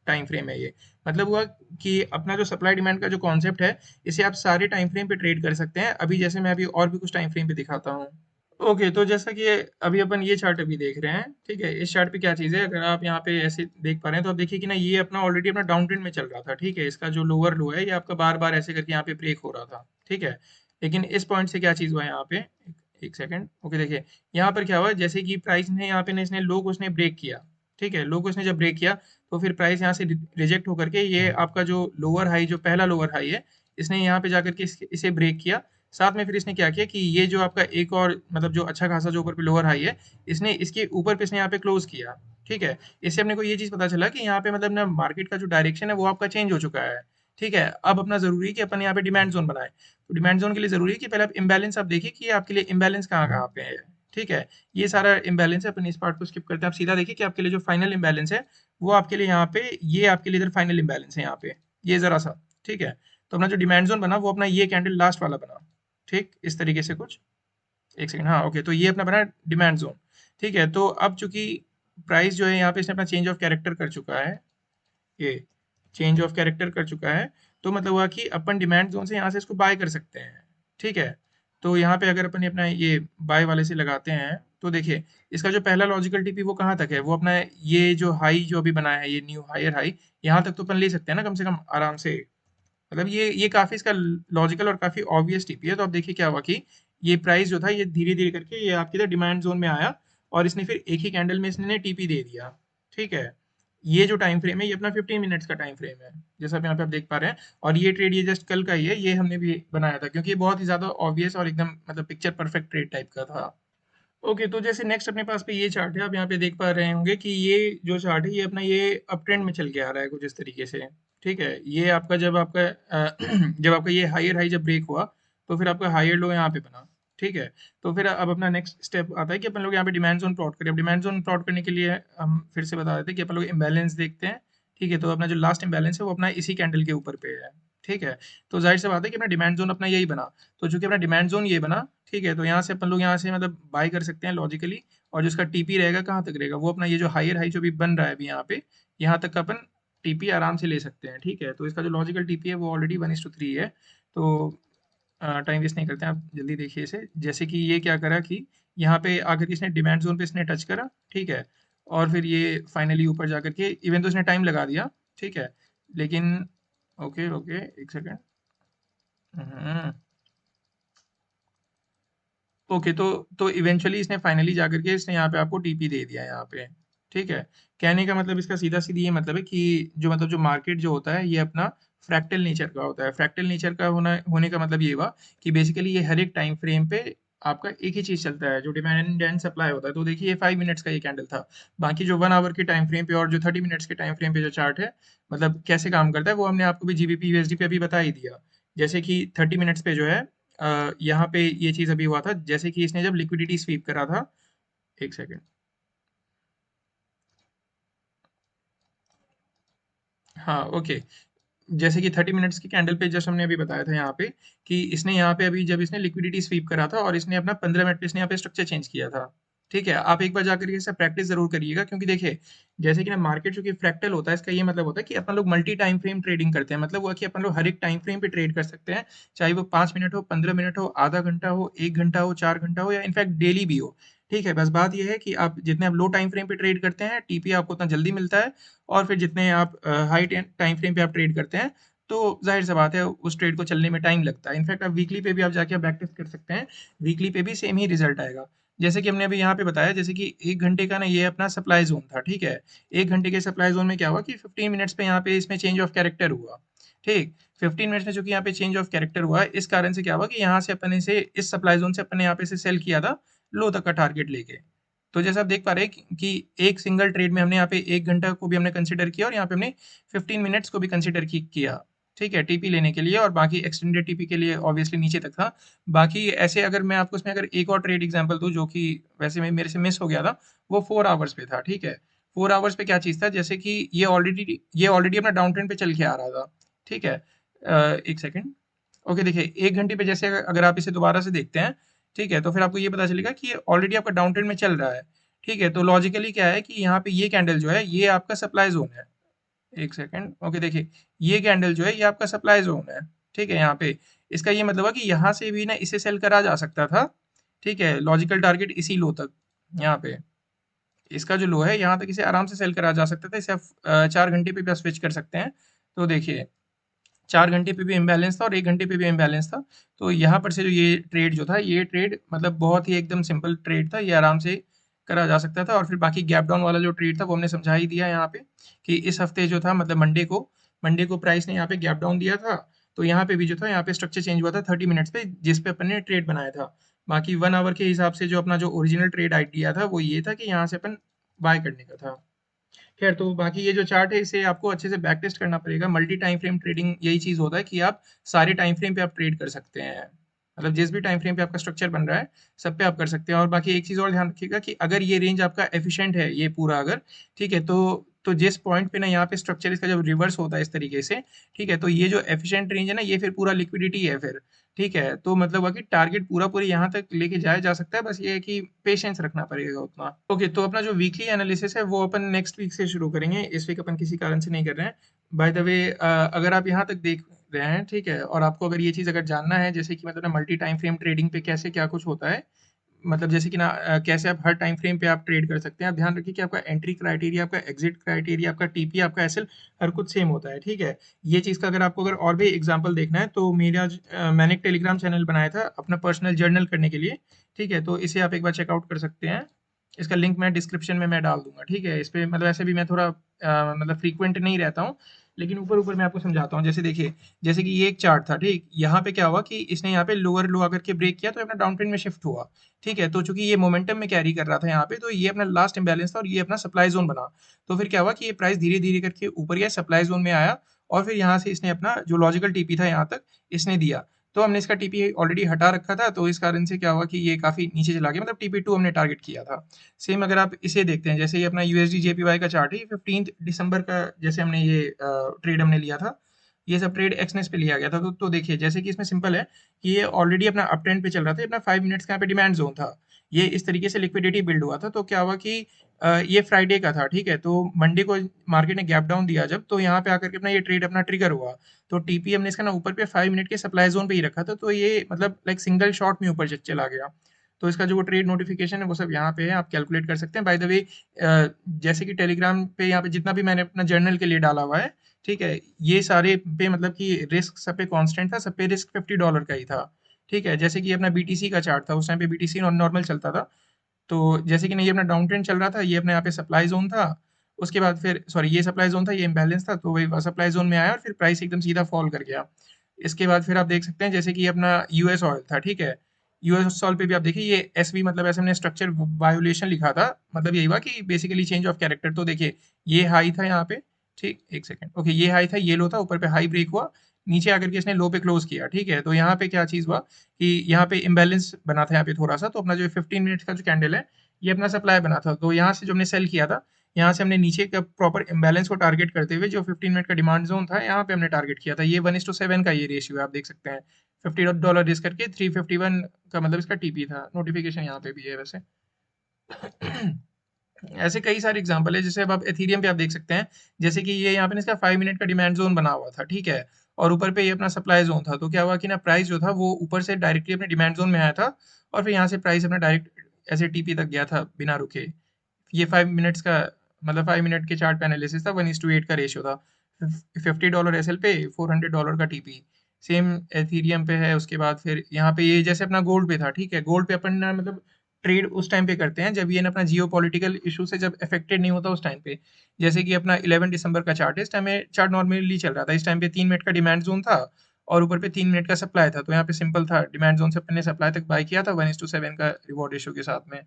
टाइम फ्रेम है ये। मतलब हुआ कि अपना जो सप्लाई डिमांड का जो कॉन्सेप्ट है, इसे आप सारे टाइम फ्रेम पे ट्रेड कर सकते हैं। अभी जैसे मैं अभी और भी कुछ टाइम फ्रेम पे दिखाता हूँ। ओके, तो जैसा कि अभी अपन ये चार्ट अभी देख रहे हैं। ठीक है, इस चार्ट पे क्या चीज़ है, अगर आप यहाँ पे ऐसे देख पा रहे हैं तो आप देखिए कि ना ये अपना ऑलरेडी अपना डाउन ट्रेंड में चल रहा था। ठीक है, इसका जो लोअर लो है ये आपका बार बार ऐसे करके यहाँ पे ब्रेक हो रहा था। ठीक है, लेकिन इस पॉइंट से क्या चीज़ हुआ यहाँ पे, एक सेकंड, ओके, देखिए यहाँ पर क्या हुआ, जैसे कि प्राइस ने यहाँ पे इसने लो को इसने ब्रेक किया। ठीक है, लो को इसने जब ब्रेक किया तो फिर प्राइस यहाँ से रिजेक्ट होकर के ये आपका जो लोअर हाई, जो पहला लोअर हाई है, इसने यहाँ पे जाकर के इसे ब्रेक किया। साथ में फिर इसने क्या किया कि ये जो आपका एक और मतलब जो अच्छा खासा जो ऊपर पे लोअर हाई है, इसने इसके ऊपर पे इसने यहाँ पे क्लोज किया। ठीक है, इससे अपने को ये चीज पता चला कि यहाँ पे मतलब ना मार्केट का जो डायरेक्शन है वो आपका चेंज हो चुका है। ठीक है, अब अपना जरूरी है कि अपन यहाँ पे डिमांड जोन बनाए। तो डिमांड जोन के लिए जरूरी है कि पहले आप इम्बैलेंस आप देखिए कि आपके लिए इम्बैलेंस कहाँ कहाँ पे है। ठीक है, ये सारा इम्बैलेंस है, अपन इस पार्ट को स्किप करते हैं। आप सीधा देखिए कि आपके लिए जो फाइनल इम्बैलेंस है वो आपके लिए यहाँ पे, ये आपके लिए इधर फाइनल इम्बैलेंस है यहाँ पे, ये जरा सा। ठीक है, तो अपना जो डिमांड जोन बना वो अपना ये कैंडल लास्ट वाला बना। ठीक, इस तरीके से कुछ, एक सेकंड, हाँ ओके, तो ये अपना बना डिमांड जोन। ठीक है, तो अब चूंकि प्राइस जो है यहाँ पे इसने अपना चेंज ऑफ कैरेक्टर कर चुका है, ये चेंज ऑफ कैरेक्टर कर चुका है, तो मतलब हुआ कि अपन डिमांड जोन से यहाँ से इसको बाय कर सकते हैं। ठीक है, तो यहाँ पे अगर अपन अपना ये बाय वाले से लगाते हैं तो देखिए इसका जो पहला लॉजिकल टीपी वो कहाँ तक है, वो अपना ये जो हाई जो अभी बनाया है, ये न्यू हायर हाई, यहाँ तक तो अपन ले सकते हैं ना कम से कम आराम से। मतलब ये काफी इसका लॉजिकल और काफी ऑब्वियस टीपी है। तो अब देखिए क्या हुआ कि ये प्राइस जो था ये धीरे धीरे करके ये आपकी डिमांड जोन में आया और इसने फिर एक ही कैंडल में इसने टीपी दे दिया। ठीक है, ये जो टाइम फ्रेम है ये अपना 15 मिनट्स का टाइम फ्रेम है, जैसा आप यहाँ पे आप देख पा रहे हैं। और ये ट्रेड ये जस्ट कल का ही है, ये हमने भी बनाया था क्योंकि ये बहुत ही ज्यादा ऑब्वियस और एकदम मतलब पिक्चर परफेक्ट ट्रेड टाइप का था। ओके, तो जैसे नेक्स्ट अपने पास पे ये चार्ट है, आप यहाँ पे देख पा रहे होंगे कि ये जो चार्ट है ये अपना ये अप ट्रेंड में चल के आ रहा है कुछ इस तरीके से। ठीक है, ये आपका जब आपका जब आपका ये हायर हाई जब ब्रेक हुआ तो फिर आपका हायर लो यहाँ पे बना। ठीक है, तो फिर अब अपना नेक्स्ट स्टेप आता है कि अपन लोग यहाँ पे डिमांड जोन प्लॉट करें। अब डिमांड जोन प्लॉट करने के लिए हम फिर से बता देते हैं कि अपन लोग इम्बैलेंस देखते हैं। ठीक है, तो अपना जो लास्ट इम्बैलेंस है वो अपना इसी कैंडल के ऊपर पे है। ठीक है, तो जाहिर सी बात है कि अपना डिमांड जोन अपना यही बना। तो चूंकि अपना डिमांड जोन ये बना, ठीक है, तो यहाँ से अपन लोग यहाँ से मतलब बाय कर सकते हैं लॉजिकली। और जो इसका टीपी रहेगा कहाँ तक रहेगा, वो अपना ये जो हायर हाई जो भी बन रहा है अभी यहाँ पे, यहाँ तक का अपन टीपी आराम से ले सकते हैं। ठीक है, तो इसका जो लॉजिकल टीपी है वो ऑलरेडी 1:3 है। तो टाइम वेस्ट नहीं करते हैं, आप जल्दी देखिए इसे। जैसे कि ये क्या करा कि यहाँ पे आकर के इसने डिमांड जोन पे इसने टच करा। ठीक है, और फिर ये फाइनली ऊपर जा करके इवन तो इसने टाइम लगा दिया। ठीक है, लेकिन ओके ओके एक सेकेंड। ओके, तो इवेंचुअली इसने फाइनली जाकर के इसने यहाँ पे आपको टीपी दे दिया यहाँ पे। ठीक है, कहने का मतलब इसका सीधा सीधी ये मतलब है कि जो मतलब जो मार्केट जो होता है ये अपना फ्रैक्टल नेचर का होता है। फ्रैक्टल नेचर का होने का मतलब ये हुआ कि बेसिकली ये हर एक टाइम फ्रेम पे आपका एक ही चीज चलता है, जो डिमांड एंड सप्लाई होता है। तो देखिए ये 5 मिनट्स का ये कैंडल था। बाकी जो 1 आवर के टाइम फ्रेम पे और जो 30 मिनट्स के टाइम फ्रेम पे जो चार्ट है मतलब कैसे काम करता है वो हमने आपको भी जीबीपी यूएसडी पे अभी बता ही दिया। जैसे कि 30 मिनट्स पे जो है यहाँ पे ये चीज अभी हुआ था, जैसे कि इसने जब लिक्विडिटी स्वीप करा था। एक सेकेंड। हाँ ओके, जैसे कि 30 मिनट्स की कैंडल पे जस्ट हमने अभी बताया था यहाँ पे कि इसने यहाँ पे अभी जब इसने लिक्विडिटी स्वीप करा था और इसने अपना 15 मिनट पे इसने यहाँ पे स्ट्रक्चर चेंज किया था। ठीक है, आप एक बार जाकर के इसे प्रैक्टिस जरूर करिएगा क्योंकि देखिए जैसे कि ना मार्केट चूंकि फ्रैक्टल होता है, इसका ये मतलब होता है कि अपन लोग मल्टी टाइम फ्रेम ट्रेडिंग करते हैं। मतलब वो है कि अपन लोग हर एक टाइम फ्रेम पे ट्रेड कर सकते हैं, चाहे वो 5 मिनट हो, 15 मिनट हो, आधा घंटा हो, 1 घंटा हो, 4 घंटा हो, या इनफैक्ट डेली भी हो। ठीक है, बस बात यह है कि आप जितने आप लो टाइम फ्रेम पे ट्रेड करते हैं टीपी आपको उतना जल्दी मिलता है। और फिर जितने आप हाई टाइम फ्रेम पे आप ट्रेड करते हैं तो जाहिर सी बात है उस ट्रेड को चलने में टाइम लगता है। इनफैक्ट आप वीकली पे भी आप जाके बैक टेस्ट कर सकते हैं, वीकली पे भी सेम ही रिजल्ट आएगा। जैसे कि हमने अभी यहाँ पे बताया, जैसे कि 1 घंटे का ना ये अपना सप्लाई जोन था। ठीक है, 1 घंटे के सप्लाई जोन में क्या हुआ कि 15 मिनट्स पे यहाँ पे इसमें चेंज ऑफ कैरेक्टर हुआ। ठीक, 15 मिनट्स में चूंकि यहाँ पे चेंज ऑफ कैरेक्टर हुआ इस कारण से क्या हुआ कि यहाँ से अपने से इस सप्लाई जोन से अपने यहाँ पे से सेल किया था लो तक का टारगेट लेके। तो जैसे आप देख पा रहे हैं कि एक सिंगल ट्रेड में हमने यहाँ पे 1 घंटा को भी हमने कंसिडर किया और यहाँ पे हमने 15 मिनट्स को भी कंसिडर किया। ठीक है, टीपी लेने के लिए, और बाकी एक्सटेंडेड टीपी के लिए ऑब्वियसली नीचे तक था। बाकी ऐसे अगर मैं आपको इसमें अगर एक और ट्रेड एग्जांपल दूं जो कि वैसे में मेरे से मिस हो गया था, वो 4 आवर्स पे था। ठीक है, 4 आवर्स पे क्या चीज था, जैसे कि ये ऑलरेडी अपना डाउन ट्रेंड पे चल के आ रहा था। ठीक है, एक सेकेंड। ओके, देखिए 1 घंटे पे जैसे अगर आप इसे दोबारा से देखते हैं, ठीक है, तो फिर आपको ये पता चलेगा कि ये ऑलरेडी आपका डाउन ट्रेंड में चल रहा है। ठीक है, तो लॉजिकली क्या है कि यहाँ पे ये कैंडल जो है ये आपका सप्लाई जोन है। एक सेकंड। ओके, देखिए ये कैंडल जो है ये आपका सप्लाई जोन है। ठीक है, यहाँ पे इसका ये मतलब है कि यहाँ से भी ना इसे सेल करा जा सकता था। ठीक है, लॉजिकल टारगेट इसी लो तक, यहाँ पे इसका जो लो है यहाँ तक इसे आराम से सेल करा जा सकता था। इसे आप 4 घंटे पे भी स्विच कर सकते हैं। तो देखिए 4 घंटे पे भी इम्बैलेंस था और 1 घंटे पे भी इम्बैलेंस था। तो यहाँ पर से जो ये ट्रेड जो था ये ट्रेड मतलब बहुत ही एकदम सिंपल ट्रेड था, ये आराम से करा जा सकता था। और फिर बाकी गैप डाउन वाला जो ट्रेड था वो हमने समझा ही दिया यहाँ पे कि इस हफ्ते जो था मतलब मंडे को प्राइस ने यहाँ पे गैप डाउन दिया था। तो यहाँ पे भी जो था यहाँ पे स्ट्रक्चर चेंज हुआ था 30 मिनट्स पे, जिस पे अपन ने ट्रेड बनाया था। बाकी 1 आवर के हिसाब से जो अपना जो ओरिजिनल ट्रेड आइडिया था वो ये था कि यहाँ से अपन बाय करने का था। खैर, तो बाकी ये जो चार्ट है इसे आपको अच्छे से बैक टेस्ट करना पड़ेगा। मल्टी टाइम फ्रेम ट्रेडिंग यही चीज होता है कि आप सारे टाइम फ्रेम पे आप ट्रेड कर सकते हैं। मतलब जिस भी टाइम फ्रेम पे आपका स्ट्रक्चर बन रहा है सब पे आप कर सकते हैं। और बाकी एक चीज और ध्यान रखिएगा कि अगर ये रेंज आपका एफिशिएंट है ये पूरा अगर, ठीक है, तो जिस पॉइंट पे ना यहाँ पे स्ट्रक्चर इसका जब रिवर्स होता है इस तरीके से, ठीक है, तो ये जो एफिशिएंट रेंज है ना ये फिर पूरा लिक्विडिटी है फिर। ठीक है, तो मतलब हुआ कि टारगेट पूरा पूरी यहाँ तक लेके जाया जा सकता है, बस ये है कि पेशेंस रखना पड़ेगा उतना। ओके, तो अपना जो वीकली एनालिसिस है वो अपन नेक्स्ट वीक से शुरू करेंगे, इस वीक अपन किसी कारण से नहीं कर रहे हैं। बाय द वे, अगर आप यहाँ तक रहे हैं, ठीक है? और आपको अगर ये चीज़ अगर जानना है जैसे कि मतलब ना मल्टी टाइम फ्रेम ट्रेडिंग पे कैसे क्या कुछ होता है, मतलब जैसे कि ना कैसे आप हर टाइम फ्रेम पे आप ट्रेड कर सकते हैं। आप ध्यान रखिए कि आपका एंट्री क्राइटेरिया, आपका एग्जिट क्राइटेरिया, आपका टीपी, आपका एसएल हर कुछ सेम होता है, ठीक है? ये चीज़ का अगर आपको अगर और भी एग्जांपल देखना है तो मैंने एक टेलीग्राम चैनल बनाया था अपना पर्सनल जर्नल करने के लिए, ठीक है? तो इसे आप एक बार चेकआउट कर सकते हैं। इसका लिंक मैं डिस्क्रिप्शन में मैं डाल दूँगा, ठीक है? इस पे मतलब ऐसे भी मैं थोड़ा मतलब फ्रीक्वेंट नहीं रहता हूँ, लेकिन ऊपर-ऊपर मैं आपको समझाता हूँ। जैसे देखिए, जैसे कि ये एक चार्ट था, ठीक? यहाँ पे क्या हुआ कि इसने यहाँ पे लोअर लो आकर के ब्रेक किया तो अपना डाउन ट्रेंड में शिफ्ट हुआ, ठीक है? तो चूँकि ये मोमेंटम में कैरी कर रहा था यहाँ पे, तो ये अपना लास्ट इम्बैलेंस था और ये अपना सप्लाई ज़ोन बना। तो फिर क्या हुआ कि ये प्राइस धीरे-धीरे करके ऊपर गया, सप्लाई ज़ोन में आया और फिर यहाँ से इसने अपना जो लॉजिकल टीपी था यहाँ तक, इसने दिया। तो हमने इसका टीपी ऑलरेडी हटा रखा था, तो इस कारण से क्या हुआ कि ये काफ़ी नीचे चला गया, मतलब टीपी 2 हमने टारगेट किया था। सेम अगर आप इसे देखते हैं, जैसे ये अपना यूएसडी जेपीवाई का चार्ट है, ये 15 दिसंबर का जैसे हमने ये ट्रेड हमने लिया था, ये सब ट्रेड एक्सनेस पे लिया गया था। तो देखिए जैसे कि इसमें सिंपल है कि ये ऑलरेडी अपना अप ट्रेंड पे चल रहा था, अपना 5 मिनट्स का यहाँ पे डिमांड जोन था। ये इस तरीके से लिक्विडिटी बिल्ड हुआ था। तो क्या हुआ कि ये फ्राइडे का था, ठीक है? तो मंडे को मार्केट ने गैप डाउन दिया जब, तो यहाँ पे आकर के अपना ये ट्रेड अपना ट्रिगर हुआ। तो टीपी हमने इसका ना ऊपर पे 5 मिनट के सप्लाई जोन पे ही रखा था, तो ये मतलब लाइक सिंगल शॉट में ऊपर चला गया। तो इसका जो वो ट्रेड नोटिफिकेशन है वो सब यहाँ पे है, आप कैलकुलेट कर सकते हैं। बाय द वे जैसे कि टेलीग्राम पे यहाँ पे जितना भी मैंने अपना जर्नल के लिए डाला हुआ है, ठीक है? ये सारे पे मतलब कि रिस्क सब पे कांस्टेंट था, सब पे रिस्क $50 का ही था, ठीक है? जैसे कि ये अपना बीटीसी का चार्ट था, उस टाइम पे बीटीसी नॉर्मल चलता था। तो जैसे कि नहीं ये अपना डाउन ट्रेंड चल रहा था, ये अपने यहाँ पे सप्लाई ज़ोन था, उसके बाद फिर सॉरी ये सप्लाई ज़ोन था, ये इम्बैलेंस था, तो वही सप्लाई ज़ोन में आया और फिर प्राइस एकदम सीधा फॉल कर गया। इसके बाद फिर आप देख सकते हैं जैसे कि ये अपना यूएस ऑयल था, ठीक है? यूएस ऑयल पे भी आप देखिए ये एसवी मतलब ऐसे हमने स्ट्रक्चर वायोलेशन लिखा था, मतलब यही हुआ कि बेसिकली चेंज ऑफ कैरेक्टर। तो देखिए ये हाई था यहाँ पे, ठीक, एक सेकंड, ओके, ये हाई था, ये लो था, ऊपर पे हाई ब्रेक हुआ, नीचे आकर के इसने लो पे क्लोज किया, ठीक है? तो यहाँ पे क्या चीज़ हुआ कि यहाँ पे इम्बैलेंस बना था यहाँ पे थोड़ा सा, तो अपना जो 15 मिनट्स का जो कैंडल है, ये अपना सप्लाई बना था। तो यहाँ से जो हमने सेल किया था, यहाँ से हमने नीचे का प्रॉपर इम्बैलेंस को टारगेट करते हुए जो 15 मिनट का डिमांड जोन था, यहाँ पे हमने टारगेट किया था। ये 1:7 का ये रेशियो है, आप देख सकते हैं। $50 रिस्क करके 351 का मतलब इसका टीपी था। नोटिफिकेशन यहाँ पे भी है वैसे। ऐसे कई सारे एग्जांपल है, जैसे अब आप एथीरियम पे आप देख सकते हैं, जैसे कि ये यहाँ पे ना इसका 5 मिनट का डिमांड जोन बना हुआ था, ठीक है? और ऊपर पे ये अपना सप्लाई जोन था। तो क्या हुआ कि ना प्राइस जो था वो ऊपर से डायरेक्टली अपने डिमांड जोन में आया था और फिर यहाँ से प्राइस अपना डायरेक्ट ऐसे टीपी तक गया था बिना रुके। ये 5 मिनट्स का मतलब 5 मिनट के चार्ट पे एनालिसिस था, 1:8 का रेशियो था। $50 एसएल पे, $400 का टीपी। सेम एथीरियम पे है। उसके बाद फिर यहाँ पे ये जैसे अपना गोल्ड पे था, ठीक है? गोल्ड पे अपन ना मतलब ट्रेड उस टाइम पे करते हैं जब ये ना अपना जियोपॉलिटिकल इशू से जब अफेक्टेड नहीं होता उस टाइम पे। जैसे कि अपना 11 दिसंबर का चार्ट है, इस टाइम में चार्ट नॉर्मली चल रहा था। इस टाइम पे 3 मिनट का डिमांड जोन था और ऊपर पे 3 मिनट का सप्लाई था। तो यहाँ पे सिंपल था, डिमांड जोन से अपन ने सप्लाई तक बाय किया था 1:7 का रिवॉर्ड रेशियो के साथ में।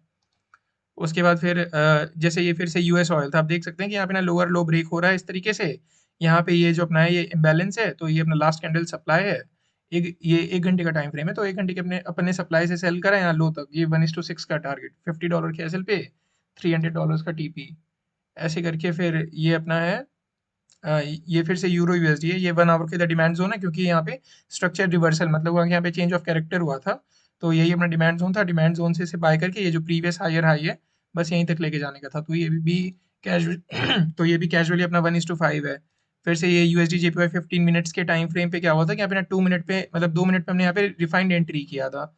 उसके बाद फिर जैसे ये फिर से यूएस ऑयल था, आप देख सकते हैं कि यहाँ पे ना लोअर लो ब्रेक हो रहा है इस तरीके से। यहाँ पे ये जो अपना है ये इम्बैलेंस है, तो ये अपना लास्ट कैंडल सप्लाई है। ये 1 घंटे का टाइम फ्रेम है, तो 1 घंटे के अपने अपन ने सप्लाई से सेल करा यहाँ लो तक। ये 1:6 का टारगेट, $50 के एसएल पे, $300 का टीपी। ऐसे करके फिर ये अपना है ये फिर से यूरो यूएसडी है, ये 1 आवर के डिमांड जोन है, क्योंकि यहाँ पे स्ट्रक्चर रिवर्सल मतलब हुआ कि यहाँ पे चेंज ऑफ कैरेक्टर हुआ था। तो यही अपना डिमांड जोन था, डिमांड जोन से इसे बाय करके ये जो प्रीवियस हायर हाई है बस यहीं तक लेके जाने का था। तो ये भी कैजुअल तो ये भी कैजुअली अपना 1:5 है। फिर से ये यूएसडी जेपीवाई 15 मिनट्स के टाइम फ्रेम पे क्या हुआ था कि यहाँ पे ना 2 मिनट पे मतलब 2 मिनट पे हमने यहाँ पे रिफाइंड एंट्री किया था।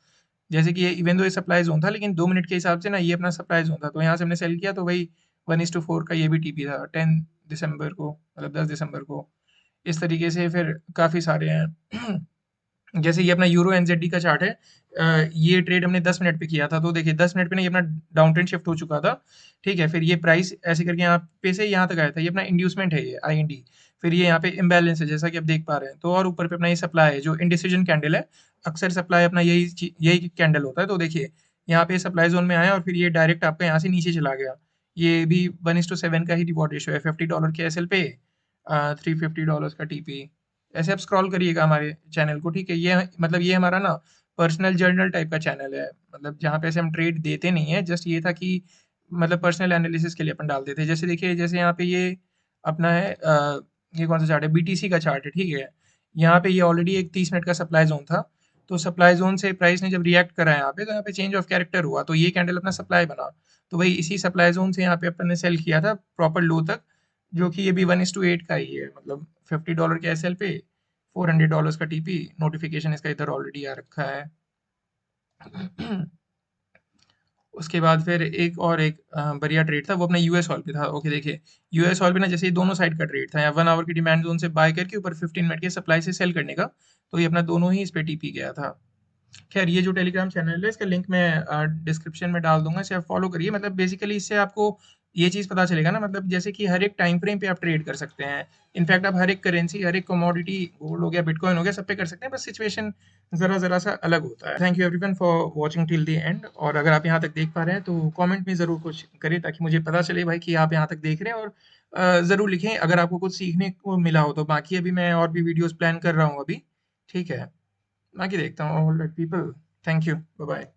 जैसे कि ये इवन दो ये सप्लाई जोन था, लेकिन 2 मिनट के हिसाब से ना ये अपना सप्लाई जोन था, तो यहाँ से हमने सेल किया, तो वही 1:4 का ये भी टीपी था 10 दिसंबर को, मतलब 10 दिसंबर को। इस तरीके से फिर काफ़ी सारे हैं। जैसे ये अपना यूरो एनजेडी का चार्ट है, ये ट्रेड हमने 10 मिनट पे किया था। तो देखिए 10 मिनट पे ना ये अपना डाउन ट्रेंड शिफ्ट हो चुका था, ठीक है? फिर ये प्राइस ऐसे करके यहाँ पे से यहाँ तक आया था, ये अपना इंड्यूसमेंट है ये आईएनडी। फिर ये यहाँ पे इम्बैलेंस है जैसा कि आप देख पा रहे हैं। तो और ऊपर पे अपना ये सप्लाई है जो इनडिसीजन कैंडल है, अक्सर सप्लाई अपना यही कैंडल होता है। तो देखिए यहाँ पे सप्लाई जोन में आया और फिर ये डायरेक्ट आपका यहाँ से नीचे चला गया। ये भी 1:7 का ही रिवॉर्ड रेशियो है, $50 के एसएल पे, $350 का टीपी। ऐसे आप स्क्रॉल करिएगा हमारे चैनल को, ठीक है? ये मतलब ये हमारा ना पर्सनल जर्नल टाइप का चैनल है, मतलब जहाँ पे ऐसे हम ट्रेड देते नहीं है, जस्ट ये था कि मतलब पर्सनल एनालिसिस के लिए अपन डालते थे। जैसे देखिए जैसे यहाँ पे ये अपना है ये कौन सा चार्ट है, बीटीसी का चार्ट है, ठीक है? यहाँ पे ये ऑलरेडी एक 30 मिनट का सप्लाई जोन था। तो सप्लाई जोन से प्राइस ने जब रिएक्ट करा यहाँ पे, तो यहाँ पे चेंज ऑफ कैरेक्टर हुआ, तो ये कैंडल अपना सप्लाई बना। तो वही इसी सप्लाई जोन से यहाँ पे अपन ने सेल किया था प्रॉपर लो तक, जो कि ये भी 1:8 का ही है, मतलब $50 के एसएल पे, $400 का टीपी, नोटिफिकेशन इसका इधर ऑलरेडी आ रखा है। उसके बाद फिर एक बढ़िया ट्रेड था, वो अपना यूएस हॉल पे था। ओके देखिए, यूएस हॉल पे ना जैसे ये दोनों साइड का ट्रेड था, या 1 आवर की डिमांड जोन से बाय करके ऊपर 15 मिनट के सप्लाई से सेल करने का, तो ये अपना दोनों ही इस पे टीपी गया था। खैर, ये जो टेलीग्राम चैनल है इसका लिंक मैं डिस्क्रिप्शन में डाल दूंगा, इसे आप फॉलो करिए। मतलब बेसिकली इससे आपको ये चीज़ पता चलेगा ना, मतलब जैसे कि हर एक टाइम फ्रेम पे आप ट्रेड कर सकते हैं। इनफैक्ट आप हर एक करेंसी, हर एक कमोडिटी, गोल्ड हो गया, बिटकॉइन हो गया, सब पे कर सकते हैं, बस सिचुएशन ज़रा ज़रा सा अलग होता है। Thank you everyone for watching till the end. और अगर आप यहाँ तक देख पा रहे हैं तो कमेंट में ज़रूर कुछ करें, ताकि मुझे पता चले भाई कि आप यहाँ तक देख रहे हैं। और ज़रूर लिखें अगर आपको कुछ सीखने को मिला हो तो। बाकी अभी मैं और भी वीडियोज़ प्लान कर रहा हूँ अभी, ठीक है। बाकी देखता हूँ। All right people, thank you, bye bye.